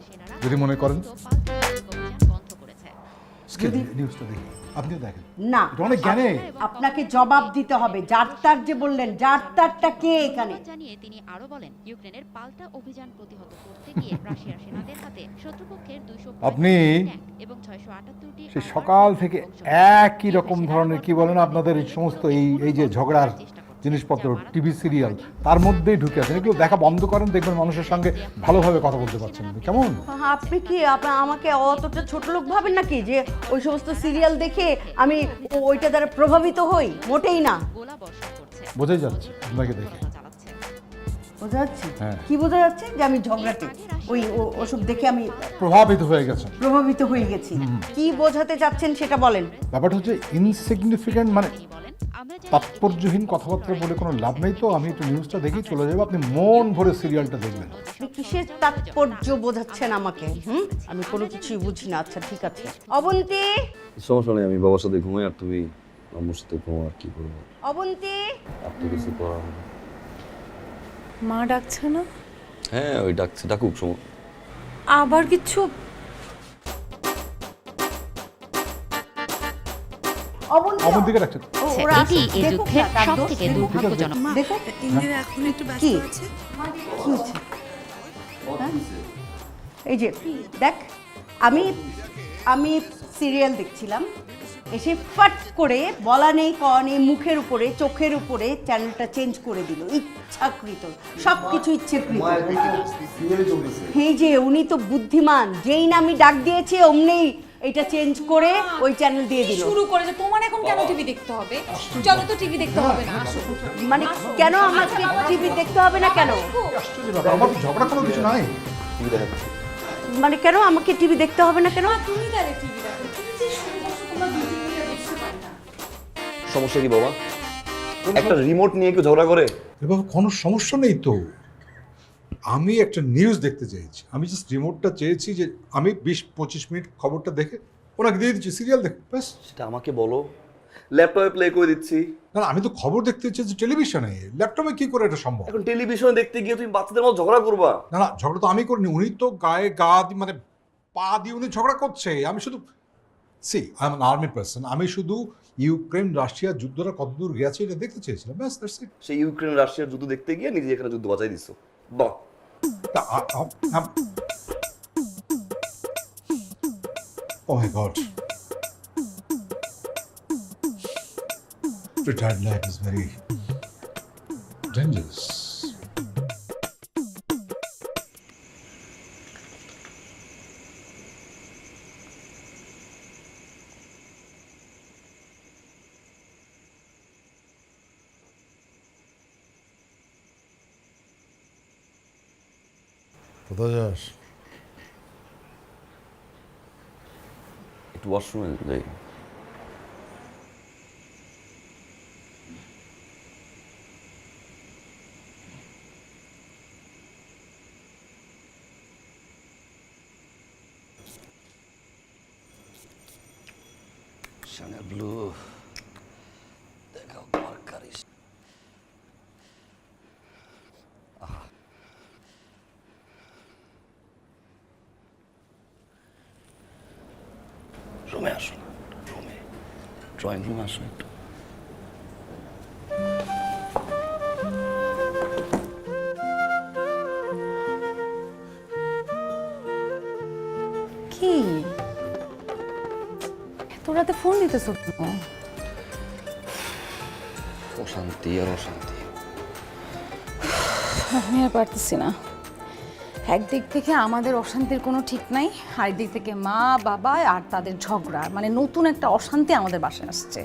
যদি মনে করেন। নিউজটা দেখি, আপনিও দেখেন না, এটা অনেক জ্ঞানে। আপনাকে জবাব দিতে হবে। যাত্রার যে বললেন, যাত্রারটা কে এখানে? জানিয়ে তিনি আরো বলেন, ইউক্রেনের পাল্টা অভিযান প্রতিহত করতে গিয়ে রাশিয়ার সেনাদের হাতে শত্রুপক্ষের 200 আপনি এবং 678টি সেই সকাল থেকে একই রকম ধরনের কি বলেন আপনাদের এই সমস্ত এই যে ঝগড়ার জিনিসপত্র, টিভি সিরিয়াল, তার মধ্যেই ঢুকে আছেন। এগুলো দেখা বন্ধ করেন, দেখবেন মানুষের সঙ্গে ভালোভাবে কথা বলতে পারছেন। কেমন আপনি কি আমাকে অতটা ছোট লোক ভাবেন নাকি যে ওই সমস্ত সিরিয়াল দেখে আমি ওইটা দ্বারা প্রভাবিত হই? মোটেই না। বোঝাই যাচ্ছে আপনাকে দেখে। বোঝা যাচ্ছে? হ্যাঁ। কি বোঝা যাচ্ছে? যে আমি ঝগড়াতে ওসব দেখে আমি প্রভাবিত হয়ে গেছেন। প্রভাবিত হয়ে গেছি। কি বোঝাতে চাচ্ছেন সেটা বলেন। ব্যাপারটা হচ্ছে ইনসিগনিফিক্যান্ট, মানে তাৎপর্যহীন কথাবার্তা বলে কোনো লাভ নেই। তো আমি একটু নিউজটা দেখেই চলে যাবো, আপনি মন ভরে সিরিয়ালটা দেখবেন। আপনি কিসের তাৎপর্য বোঝাচ্ছেন আমাকে? আমি কোনো কিছুই বুঝি না। আচ্ছা ঠিক আছে। অবন্তী, সমস্যা নেই, আমি বাবার সাথে ঘুমাই আর তুমি আম্মুর সাথে ঘুমাও, আর কি করবো? অবন্তী, আপনি কিছু করার নেই। মা ডাকছে না? হ্যাঁ ওই ডাকছে, ডাকুক। আবার কিছু? অবন্তিকে ডাকছে। ওরা এটি এই যুদ্ধের সবথেকে দুর্ভাগ্যজনক। দেখো এখন একটু ব্যস্ত কি আছে। কি হচ্ছে? এই যে দেখ, আমি সিরিয়াল দেখছিলাম, এসে ফাট করে বলা নেই কওয়া নেই মুখের উপরে চোখের উপরে চ্যানেলটা চেঞ্জ করে দিল, ইচ্ছাকৃত, সব কিছু ইচ্ছাকৃত। এই যে উনি তো বুদ্ধিমান, যেই না আমি ডাক দিয়েছি অমনেই এটা চেঞ্জ করে ওই চ্যানেল দিয়ে দিল। শুরু করেছে, তোমার এখন কেন টিভি দেখতে হবে? চলো তো টিভি দেখতে হবে না, আসো। মানে কেন আমাকে টিভি দেখতে হবে না কেন? আমার ঝগড়া কোনো কিছু নাই। মানে কেন আমাকে টিভি দেখতে হবে না কেন? তুমি তাহলে টিভি দেখো, তুমি যে শুরু করছো, তোমরা দুই মিলে বুঝতে পারি না। সমস্যা কি বাবা? একটা রিমোট নিয়ে কেউ ঝগড়া করে? এবার কোনো সমস্যা নেই তো, আমি একটা নিউজ দেখতে চেয়েছি, আমি জাস্ট রিমোটটা চেয়েছি যে আমি 20-25 মিনিট খবরটা দেখে ওনাকে দিয়ে দিচ্ছি, সিরিয়াল দেখো ব্যাস। সেটা আমাকে বলো, ল্যাপটপে প্লে করে দিচ্ছি। না আমি তো খবর দেখতে চেয়েছি টেলিভিশনে, ল্যাপটপে কি করে এটা সম্ভব? এখন টেলিভিশনে দেখতে গিয়ে তুমি বাচ্চাদের মতো ঝগড়া করবা? না না, ঝগড়া তো আমি করিনি, উনি তো গায়ে গা দিয়ে মানে পা দিয়ে উনি ঝগড়া করছে। আমি শুধু I am an army person, আমি শুধু ইউক্রেন রাশিয়া যুদ্ধটা কতদূর গেছে এটা দেখতে চেয়েছিলাম, ব্যাস দ্যাটস ইট। সেই ইউক্রেন রাশিয়ার যুদ্ধ দেখতে গিয়ে নিজে এখানে যুদ্ধ বাঁচাই দিছো। বাহ। Oh my God. Retired life is very dangerous. কোথায় যাস? একটু ওয়াশরুমে যাই। Chanel Blue. দেখাও তোমার কারিশ। রুমে আসো, রুমে, ড্রয়িং রুমে আসো একটু। কি এত রাতে ফোন দিতেছো কেন? অশান্তি আর অশান্তি। আমি আর পারতেছি না। একদিক থেকে আমাদের অশান্তির কোনো ঠিক নাই, আরেকদিক থেকে মা বাবা আর তাদের ঝগড়া, মানে নতুন একটা অশান্তি আমাদের বাসায় আসছে।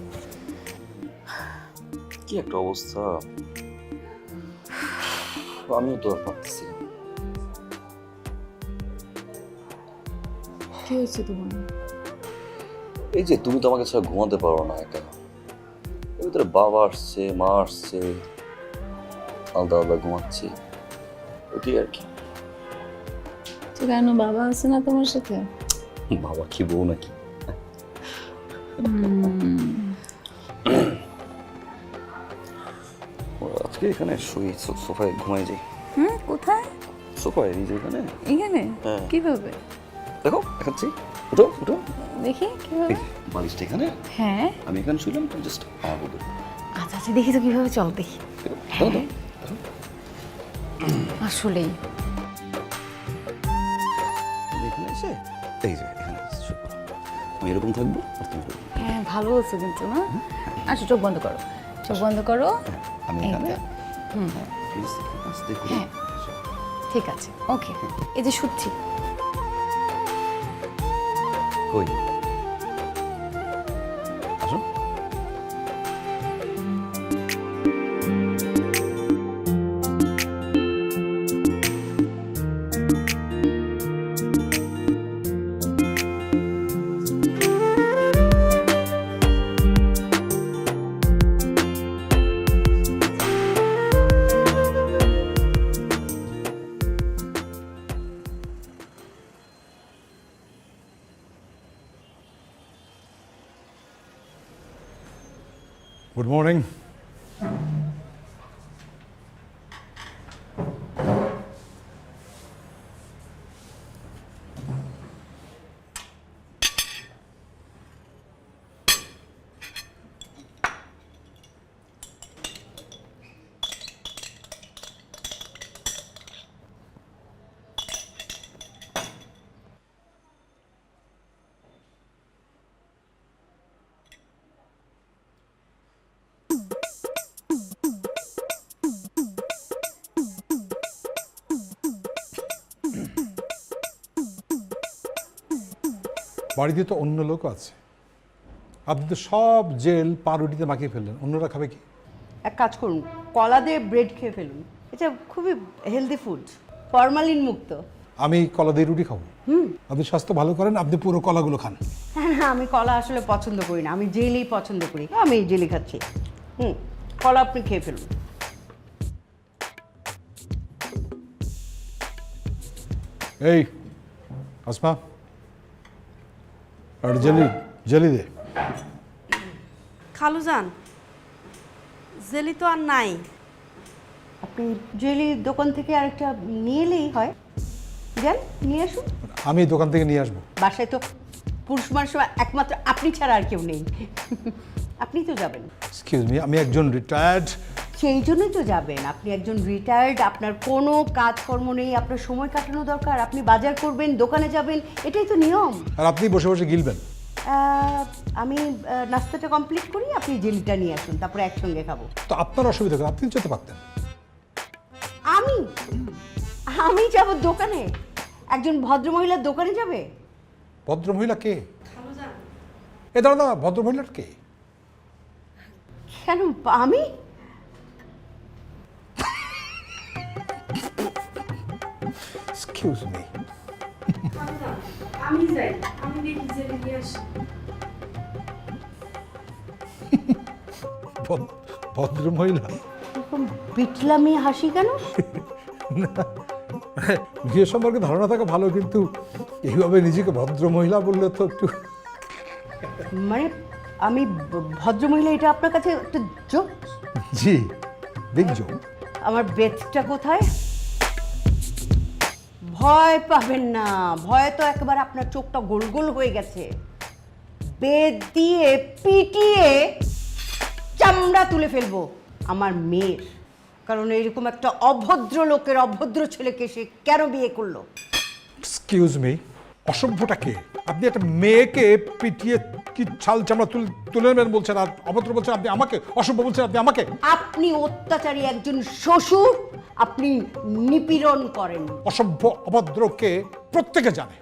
কি একটা অবস্থা, আমিও তো আর পারতেছি না। কি হয়েছে তোমার? এই যে তুমি তো আমাকে ছাড়া ঘুমাতে পারো না একা, এর ভিতরে বাবা আসছে, মা আসছে, আলাদা আলাদা ঘুমাচ্ছি, ওটি আর কি। তো কেন বাবা আছে না তোমার সাথে? বাবা কি বউ নাকি? আজকে এখানে শুই, সোফায় ঘুমাই যাই। কোথায়? সোফায়, এই যে এখানে। এখানে? হ্যাঁ। কিভাবে? দেখো দেখাচ্ছি, উঠো উঠো। দেখি কিভাবে? এই যে, বালিশটা এখানে, হ্যাঁ। আমি এখানে শুইলাম, তুমি জাস্ট আমার বুকে। আচ্ছা আচ্ছা, দেখি তো কিভাবে, চল দেখি। দাও, দাও। আসলেই এখানে এসে এই যে এখানে শুয়ে পড়ো। আমি এরকম থাকবো আর তুমি এরকম। হ্যাঁ, ভালো হচ্ছে কিন্তু না? আচ্ছা, চোখ বন্ধ করো, চোখ বন্ধ করো। আমি এই এখানে তো। প্লিজ আস্তে করে। হ্যাঁ, ঠিক আছে, ওকে। এই যে শুচ্ছি। কই আসো। Good morning. বাড়িতে তো অন্য লোক আছে, আপনি তো সব জেল পাউরুটিতে মাখিয়ে ফেললেন, অন্যরা খাবে কি? এক কাজ করুন, কলা দিয়ে ব্রেড খেয়ে ফেলুন, এটা খুবই হেলদি ফুড, ফরমালিন মুক্ত। আমি কলা দিয়ে রুটি খাবো? আপনি স্বাস্থ্য ভালো করেন, আপনি পুরো কলাগুলো খান। হ্যাঁ, আমি কলা আসলে পছন্দ করি না, আমি জেলি পছন্দ করি, আমি জেলি খাচ্ছি। কলা আপনি খেয়ে ফেলুন। এই আসমা, আর জেলি জেলি দে। খালুজান, জেলি তো আর নাই। আপনি জেলি দোকান থেকে আরেকটা নিয়ে এলেই হয়, যান নিয়ে আসুন। আমি দোকান থেকে নিয়ে আসবো। বাসায় তো পুরুষ মানুষ একমাত্র আপনি ছাড়া আর কেউ নেই, আপনি তো যাবেন। এক্সকিউজ মি, আমি একজন রিটায়ার্ড। সেই জন্যই তো যাবেন, আপনি একজন রিটায়ার্ড, আপনার কোনো কাজকর্ম নেই, আপনার সময় কাটানো দরকার, আপনি বাজার করবেন, দোকানে যাবেন, এটাই তো নিয়ম। আর আপনি বসে বসে গিলবেন। আমি নাস্তাটা কমপ্লিট করি, আপনি জেলিটা নিয়ে আসুন, তারপরে একসঙ্গে খাবো। তো আপনার অসুবিধা করে আপনি যেতে পারতেন। আমি যাব দোকানে? একজন ভদ্রমহিলার দোকানে যাবে? ভদ্রমহিলা কে? এ দাঁড়া, ভদ্রমহিলার কে? কেন আমি? এক্সকিউজ মি, আমি যাই, আমি দেখি জেলি নিয়ে আসি। ভদ্রমহিলা? এরকম বিটলামি হাসি কেন? বিয়ে সম্পর্কে ধারণা থাকা ভালো, কিন্তু এইভাবে নিজেকে ভদ্রমহিলা বললে তো একটু। মানে আমি ভদ্রমহিলা, এটা আপনার কাছে একটা জোক? জি, বিগ জোক। আমার বেতটা কোথায়? ভয় পাবেন না, ভয় তো একবার আপনার চোখটা গোল গোল হয়ে গেছে। বেত দিয়ে পিটিয়ে চামড়া তুলে ফেলবো আমার মেয়ের, কারণ এরকম একটা অভদ্র লোকের অভদ্র ছেলেকে সে কেন বিয়ে করলো? এক্সকিউজ মি, অসভ্যটা কে? আপনি একটা মেয়েকে পিটিয়ে কি ছাল চামড়া তুলে নেবেন বলছেন, আর অভদ্র বলছেন আপনি আমাকে, অসভ্য বলছেন আপনি আমাকে। আপনি অত্যাচারী একজন শ্বশুর, আপনি নিপীড়ন করেন। অসভ্য অভদ্রকে প্রত্যেকে জানে,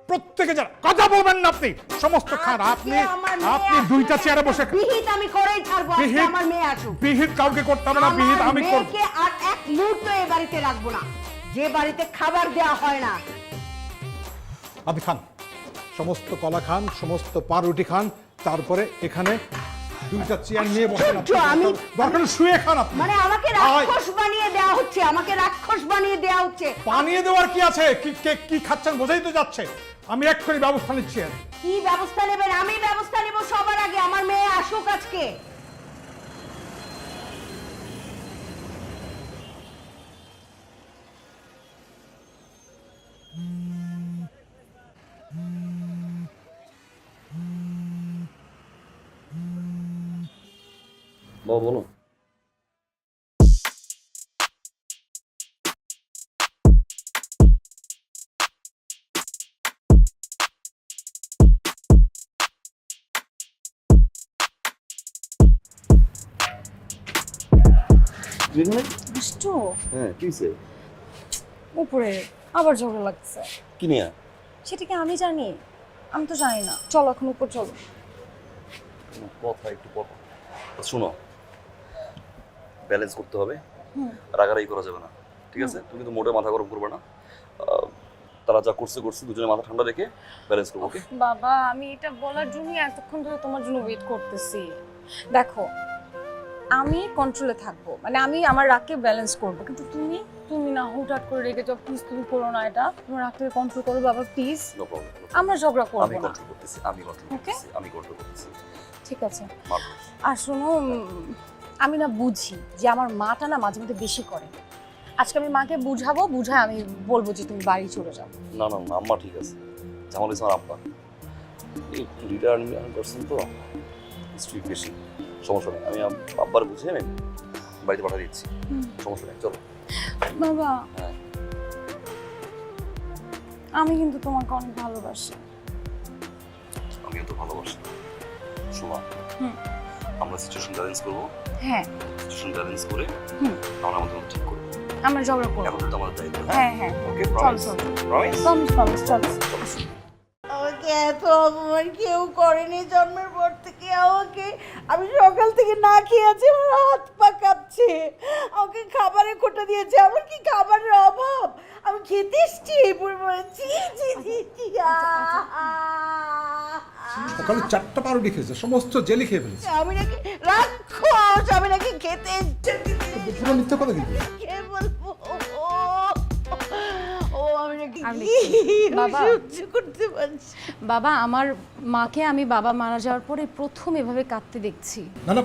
প্রত্যেকে জানে। কথা বলবেন না আপনি, সমস্ত খান আপনি। আপনি দুইটা চেয়ারে বসে বিহিত আমি করেই ছাড়বো, আজকে বিহিত- আমার মেয়ে আসুক। বিহিত কাউকে করতে হবে না, বিহিত আমার আমি করব। মেয়েকে আর এক মুহূর্ত এই বাড়িতে রাখবো না, যে বাড়িতে খাবার দেওয়া হয় না। আপনি খান, সমস্ত কলা খান, সমস্ত পাউরুটি খান, তারপরে এখানে দুইটা চেয়ার নিয়ে বসেন। আমি- দরকার শুয়ে খান আপনি। মানে আমাকে রাক্ষস বানিয়ে দেওয়া হচ্ছে, আমাকে রাক্ষস বানিয়ে দেওয়া হচ্ছে। পানিয়ে দেওয়ার কি আছে? কি খাচ্ছেন বোঝাই তো যাচ্ছে। আমি এক্ষুনি ব্যবস্থা নিচ্ছি। কি ব্যবস্থা নেবেন? আমি ব্যবস্থা নেব সবার আগে, আমার মেয়ে আসুক আজকে। বাবা বলো। দুষ্টু, হ্যাঁ কি হইছে? উপরে আবার ঝগড়া লাগছে। কি নিয়া? সেটা কি আমি জানি? আমি তো জানি না। চলো এখন উপর চলো। কথা একটু পর শোনো, ব্যালেন্স করতে হবে, রাগারাগি করা যাবে না, ঠিক আছে? তুমি কিন্তু মোটে মাথা গরম করবে না। তারা যা করছে দুজনে মাথা ঠান্ডা রেখে ব্যালেন্স করবো, ওকে? বাবা, আমি এটা বলার জন্যই এতক্ষণ ধরে তোমার জন্য ওয়েট করতেছি। দেখো, আমি কন্ট্রোলে থাকবো, মানে আমি আমার রাগকে ব্যালেন্স করবো, কিন্তু তুমি না হুটহাট করে রেখে যাও। প্লিজ তুমি করো না এটা, তোমার রাগটাকে কন্ট্রোল করো বাবা, প্লিজ। No problem. আমরা ঝগড়া করবো আমি না। কন্ট্রোল করতেছি, আমি কন্ট্রোল করতেছি। ঠিক আছে। আর শোনো, আমি না বুঝি যে আমার মাটা না মাঝে মধ্যে বেশি করে। আজকে আমি মাকে বুঝায় আমি বলবো যে তুমি বাড়ি চলে যাও। না আম্মা ঠিক আছে, জামাল ইসলাম আব্বা এই রিটার্ন করছেন তো, স্ট্রিক বেশি, সমস্যা নেই। আমি আব্বার বুঝে আমি বাড়িতে পাঠিয়ে দিচ্ছি, সমস্যা নেই, চলো। বাবা, হ্যাঁ আমি কিন্তু তোমাকে অনেক ভালোবাসি। আমিও তো ভালোবাসি। শোনো, আমরা সিচুয়েশন ব্যালেন্স করবো। হ্যাঁ, সিচুয়েশন ব্যালেন্স করে আমরা আমাদের ঠিক করবো। আমরা ঝগড়া করবো। এখন তো আমাদের দায়িত্ব। হ্যাঁ, ওকে, চল প্রমিস। চল প্রমিস। চল। আমাকে এত অপমান কেউ করেনি জন্মের পর থেকে। আমাকে, আমি সকাল থেকে না খেয়ে আছি, আমার হাত পা কাঁপছে। আমাকে খাবারে খোটা দিয়েছে, আমার কি খাবারের অভাব? আমি খেতে এসছি সকালে 4টা পাউরুটি খেয়েছে, সমস্ত জেলি খেয়ে ফেলেছে। আমি নাকি রাক্ষস, আমি নাকি খেতে এসছি। পুরো মিথ্যা কথা কিন্তু। কে বলবো? ও আমি নাকি বাবা, সহ্য করতে পারছি। বাবা, আমার মাকে আমি বাবা মারা যাওয়ার পরে প্রথম এভাবে কাঁদতে দেখছি। না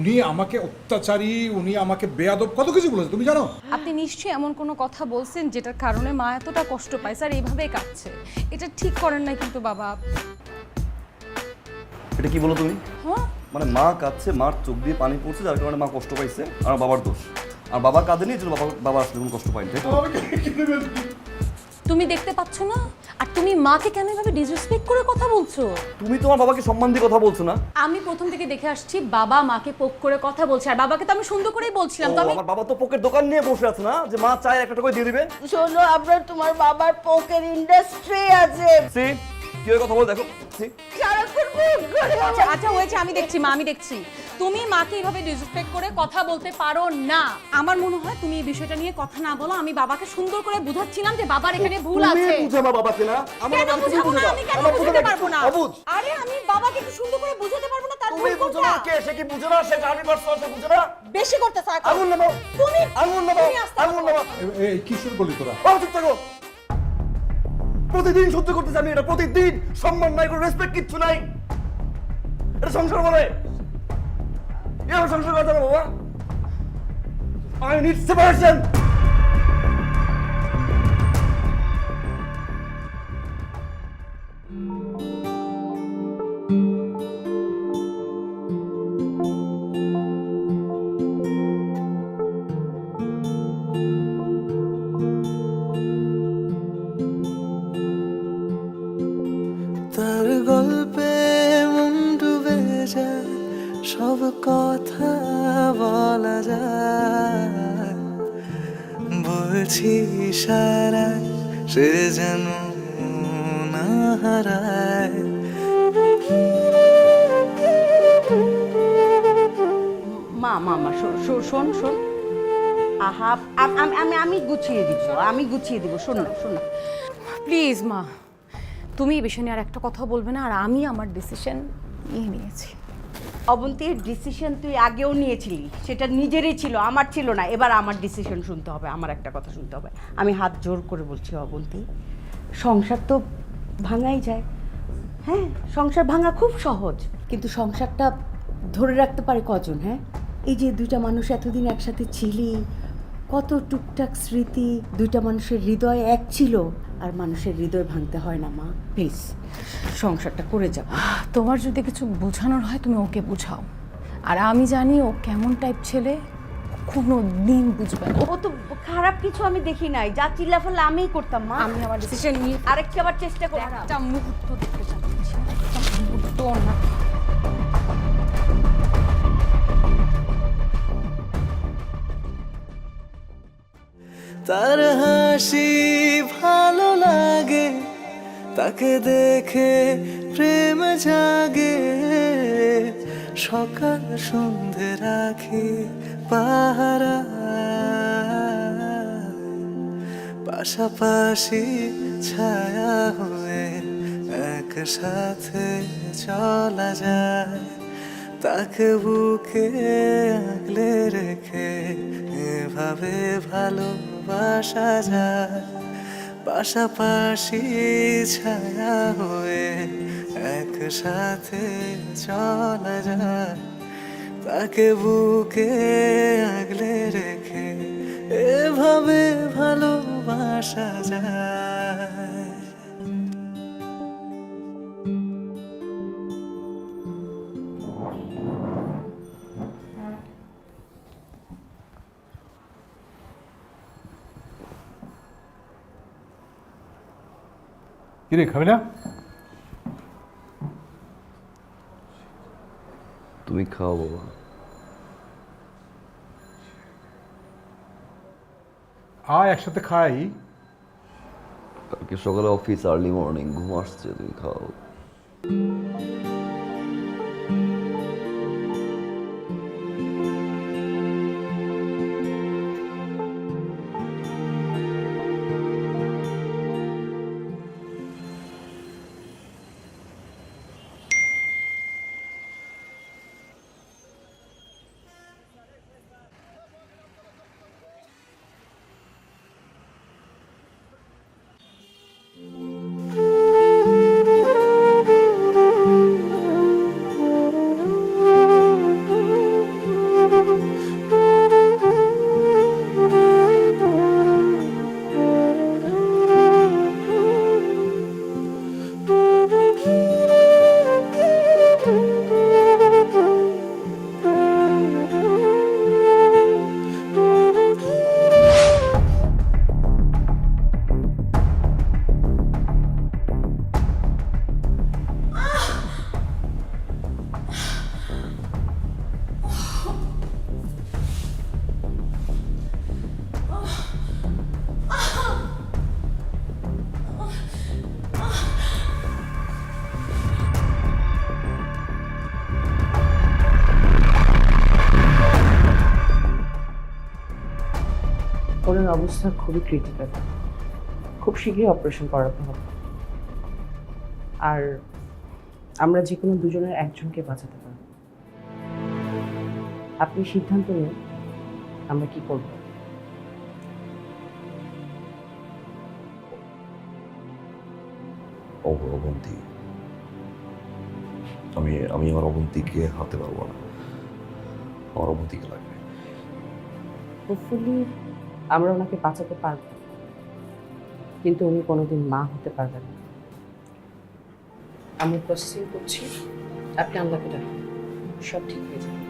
উনি আমাকে অত্যাচারী, উনি আমাকে বেয়াদব, কত কিছু বলেছে তুমি জানো। আপনি নিশ্চয়ই এমন কোনো কথা বলছেন যেটার কারণে মা এতটা কষ্ট পায়, স্যার এইভাবেই কাঁদছে। এটা ঠিক করেন না কিন্তু বাবা। এটা কি বলো তুমি? হ্যাঁ, মানে মা কাঁদছে, মার চোখ দিয়ে পানি পড়ছে, যার কারণে মা কষ্ট পাইছে, আর বাবার দোষ। আর বাবা কাঁদেনি, যে বাবা আসলে কোনো কষ্ট পায়নি, তাই তো? তুমি দেখতে পাচ্ছ না? আর তুমি মাকে কেন এভাবে ডিসরেসপেক্ট করে কথা বলছো? তুমি তোমার বাবাকে সম্মান দিয়ে কথা বলছো না? আমি প্রথম থেকে দেখে আসছি বাবা মাকে পোক করে কথা বলছে, আর বাবাকে তো আমি সুন্দর করেই বলছিলাম। তো আমি আমার বাবা তো পোকের দোকান নিয়ে বসে আছে না, যে মা চায় একটা করে দিয়ে দিবে। শোনো, আপনার তোমার বাবার পোকের ইন্ডাস্ট্রি আছে। সি কি ওই কথা বল, দেখো সি সারাক্ষণ মুখ করে আচ্ছা হয়েছে, আমি দেখছি মা, আমি দেখছি। তুমি মাকে এইভাবে ডিসরেসপেক্ট করে কথা বলতে পারো না। আমার মনে হয় তুমি এই বিষয়টা নিয়ে কথা না বলো। আমি বাবাকে সুন্দর করে বুঝাচ্ছিলাম যে বাবার এখানে ভুল আছে। তুমি বুঝাবা বাবাকে না? কেন বুঝাবো না? আমি কেন বুঝাতে পারবো না? আরে আমি বাবাকে একটু সুন্দর করে বুঝাতে পারবো না? তার তুমি ভুল বুঝো কোনটা? না, কে সে কি বুঝো না? সে জানি পারছো, সে বুঝো না। বেশি করতেছ এখন। আগুন নামাও, তুমি আগুন নামাও, আগুন নামাও। এই কি শুরু করলি তোরা? চুপ থাকো। প্রতিদিন সহ্য করতেছি আমি এটা, প্রতিদিন। সম্মান নাই, কোনো রেসপেক্ট কিচ্ছু নাই। এটা সংসার বলে? এবার সংসার কথা না বাবা। I need separation. তার গল্পে মন করেছি ইশারায় সে যেন না হারায়। মা মা মা শোন শোন, আহা আমি গুছিয়ে দিব শোন না শোন না। প্লিজ মা, তুমি এই বিষয় নিয়ে আর একটা কথা বলবে না, আর আমি আমার ডিসিশন নিয়েছি। অবন্তীর ডিসিশন তুই আগেও নিয়েছিলি, সেটা নিজেরই ছিল, আমার ছিল না। এবার আমার ডিসিশন শুনতে হবে, আমার একটা কথা শুনতে হবে। আমি হাত জোর করে বলছি অবন্তী, সংসার তো ভাঙাই যায়। হ্যাঁ, সংসার ভাঙা খুব সহজ, কিন্তু সংসারটা ধরে রাখতে পারে কজন? হ্যাঁ, এই যে দুইটা মানুষ এতদিন একসাথে ছিলি, কত টুকটাক স্মৃতি, দুইটা মানুষের হৃদয় এক ছিল। আর মানুষের হৃদয় ভাঙতে হয় না মা, প্লিজ সংসারটা করে যাও। তোমার যদি কিছু বোঝানোর হয় তুমি ওকে বোঝাও, আর আমি জানি ও কেমন টাইপ ছেলে, কোনো দিন বুঝবে না। ও তো খারাপ কিছু আমি দেখি নাই, যা চিল্লাফাল্লা আমিই করতাম মা। আমি আমার ডিসিশন নিয়ে আরেকটা আবার চেষ্টা কর। একটা মুহূর্ত দেখতে চাচ্ছি, একটা মুহূর্ত না। তার হাসি ভালো লাগে, তাকে দেখে প্রেম জাগে। সকাল সন্ধে রাখি পাহারা, পাশাপাশি ছায়া হয়ে একসাথে চলা যায়। তাকে বুকে আগলে রেখে এভাবে ভালোবাসা যায়। পাশাপাশি ছায়া হয়ে একসাথে চলা যায়। তাকে বুকে আগলে রেখে এভাবে ভালোবাসা যায়। কিরে, খাবি না? তুমি খাও বাবা। আয় একসাথে খাই। কালকে সকালে অফিস, আর্লি মর্নিং, ঘুম আসছে, তুমি খাও। ওনার অবস্থা খুবই ক্রিটিক্যাল, খুব শীঘ্রই অপারেশন করাতে হবে। আর আমরা যে কোনো দুজনের একজনকে বাঁচাতে পারব। আপনি সিদ্ধান্ত নিন আমরা কি করব। অবন্তী, আমি আমার অবন্তীকে হাতে পারবো না, আমার অবন্তীকে লাগবে। হোপফুলি আমরা ওনাকে বাঁচাতে পারব, কিন্তু উনি কোনোদিন মা হতে পারবেন না। আমি প্রসেসিং করছি, আপনি আল্লাহকে ডাকুন, সব ঠিক হয়ে যাবে।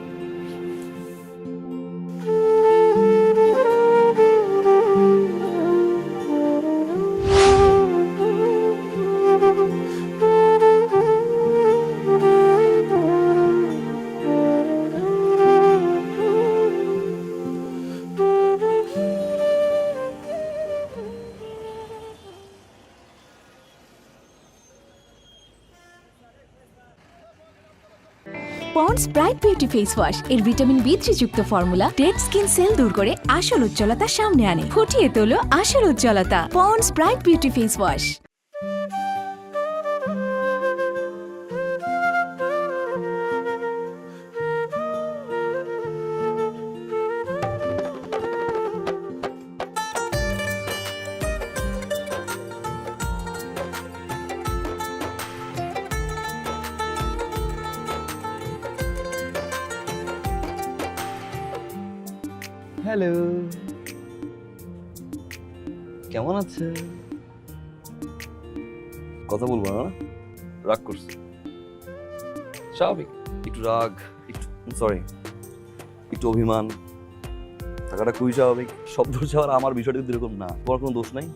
Ponds bright beauty face wash এর ভিটামিন B3 যুক্ত ফর্মুলা ডেড স্কিন সেল দূর করে আসল উজ্জ্বলতা সামনে আনে, ফুটিয়ে তোলো আসল উজ্জ্বলতা। Ponds bright beauty face wash. Hello, কেমন আছে? কথা বলবো না? রাগ করছে? স্বাভাবিক, একটু রাগ, একটু সরি, একটু অভিমান থাকাটা খুবই স্বাভাবিক। সব দোষ যাওয়ার আমার বিষয়টা কিন্তু এরকম না। তোমার কোনো দোষ নাই,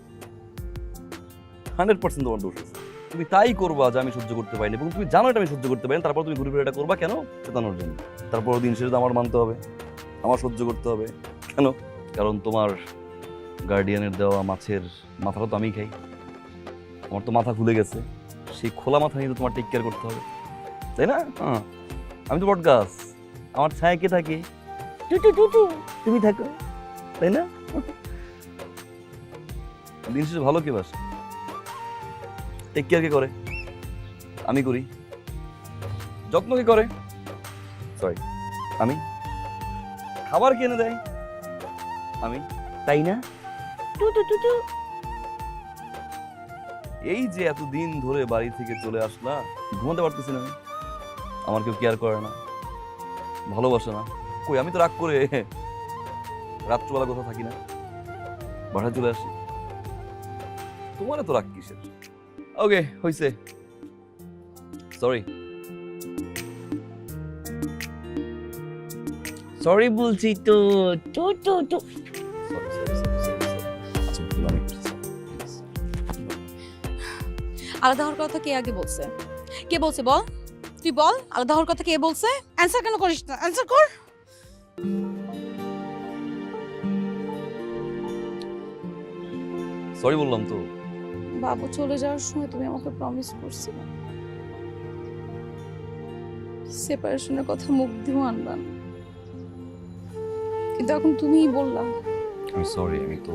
100% তোমার দোষ আছে। তুমি তাই করবা যে আমি সহ্য করতে পারিনি, এবং তুমি জানো এটা আমি সহ্য করতে পারি, তারপর তুমি ঘুরে ফিরে এটা করবা কেন? চেতানোর জন্য। তারপর দিন শেষে তো আমার মানতে হবে, আমার সহ্য করতে হবে। কেন? কারণ তোমার গার্ডিয়ানের দেওয়া মাছের মাথাটা তো আমি খাই। আমার তো মাথা খুলে গেছে, সেই খোলা মাথা নিয়ে তো তোমার টেক কেয়ার করতে হবে, তাই না? হ্যাঁ, আমি তো বট গাছ, আমার ছায়া কে থাকে? তুমি থাকো, তাই না? দিন শেষে ভালো কে বাসে? টেক কেয়ার কে করে? আমি করি। যত্ন কে করে? সরি, আমি। খাবার কে এনে দেয়? আমি, তাই না? এই যে এতদিন ধরে বাড়ি থেকে চলে আসলাম, ঘুমাতে পারতেছি না, আমার কেউ কেয়ার করে না, ভালোবাসে না। কই, আমি তো রাগ করে রাত্রবেলা কোথাও থাকি না, বাসায় চলে আসি। তোমার তো রাগ কিসের? ওকে, হইছে, সরি সরি বলছি তো। আলাদা হওয়ার কথা কে আগে বলছে? কে বলছে বল? তুই বল, আলাদা হওয়ার কথা কে বলছে? অ্যানসার কেন করিস না? অ্যানসার কর। সরি বললাম তো। বাবু চলে যাওয়ার সময় তুমি আমাকে প্রমিস করছিলে সেপারেশনের কথা মুখ দিয়েও আনবা না, কিন্তু এখন তুমিই বললা। আমি সরি, আমি তো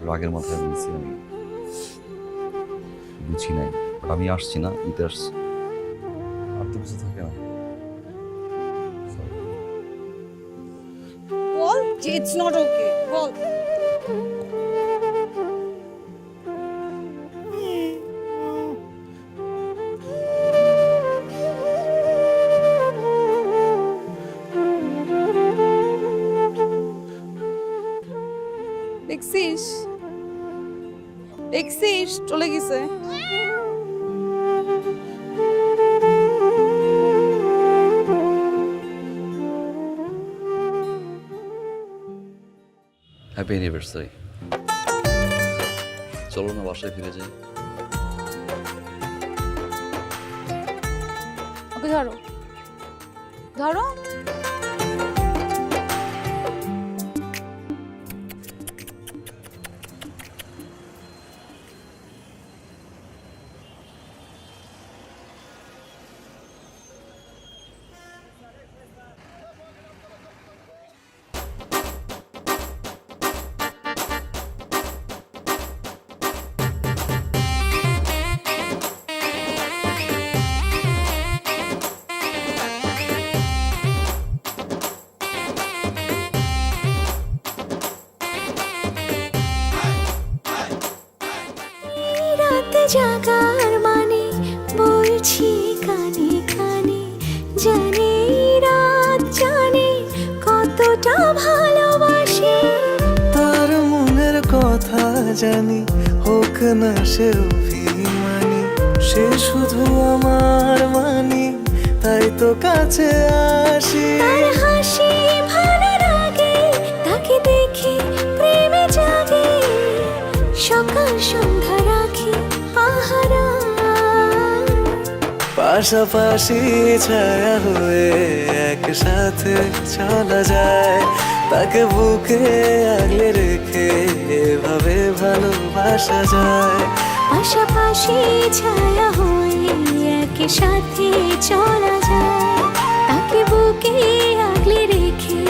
রাগের মাথায় বলছি, আমি বুঝি নাই। আমি আসছি না, দিতে আসছি, আর তো কিছু থাকে না। বল যে ইটস নট ওকে, বল। দেখছিস দেখছিস চলে গেছে। Happy anniversary. চলো না বাসায় ফিরে যাই। ওকে ধরো ধরো। জাগার মানে বলছি কানে কানে, জানে রাত জানে কতটা ভালোবাসি। তার মনের কথা জানি, হোক না সে অভিমানী, সে শুধু আমার মানি, তাই তো কাছে আসি। তার হাসি ভালো লাগে, তাকে দেখে প্রেমে জাগে, সকাল সন্ধ্যা রাখি পাহারা। পাশাপাশি ছায়া হয়ে একসাথে চলা যায়, তাকে বুকে আগলে রেখে এভাবে ভালোবাসা যায়। পাশাপাশি ছায়া হয়ে একই সাথে চলা যায়, তাকে বুকে আগলে রেখে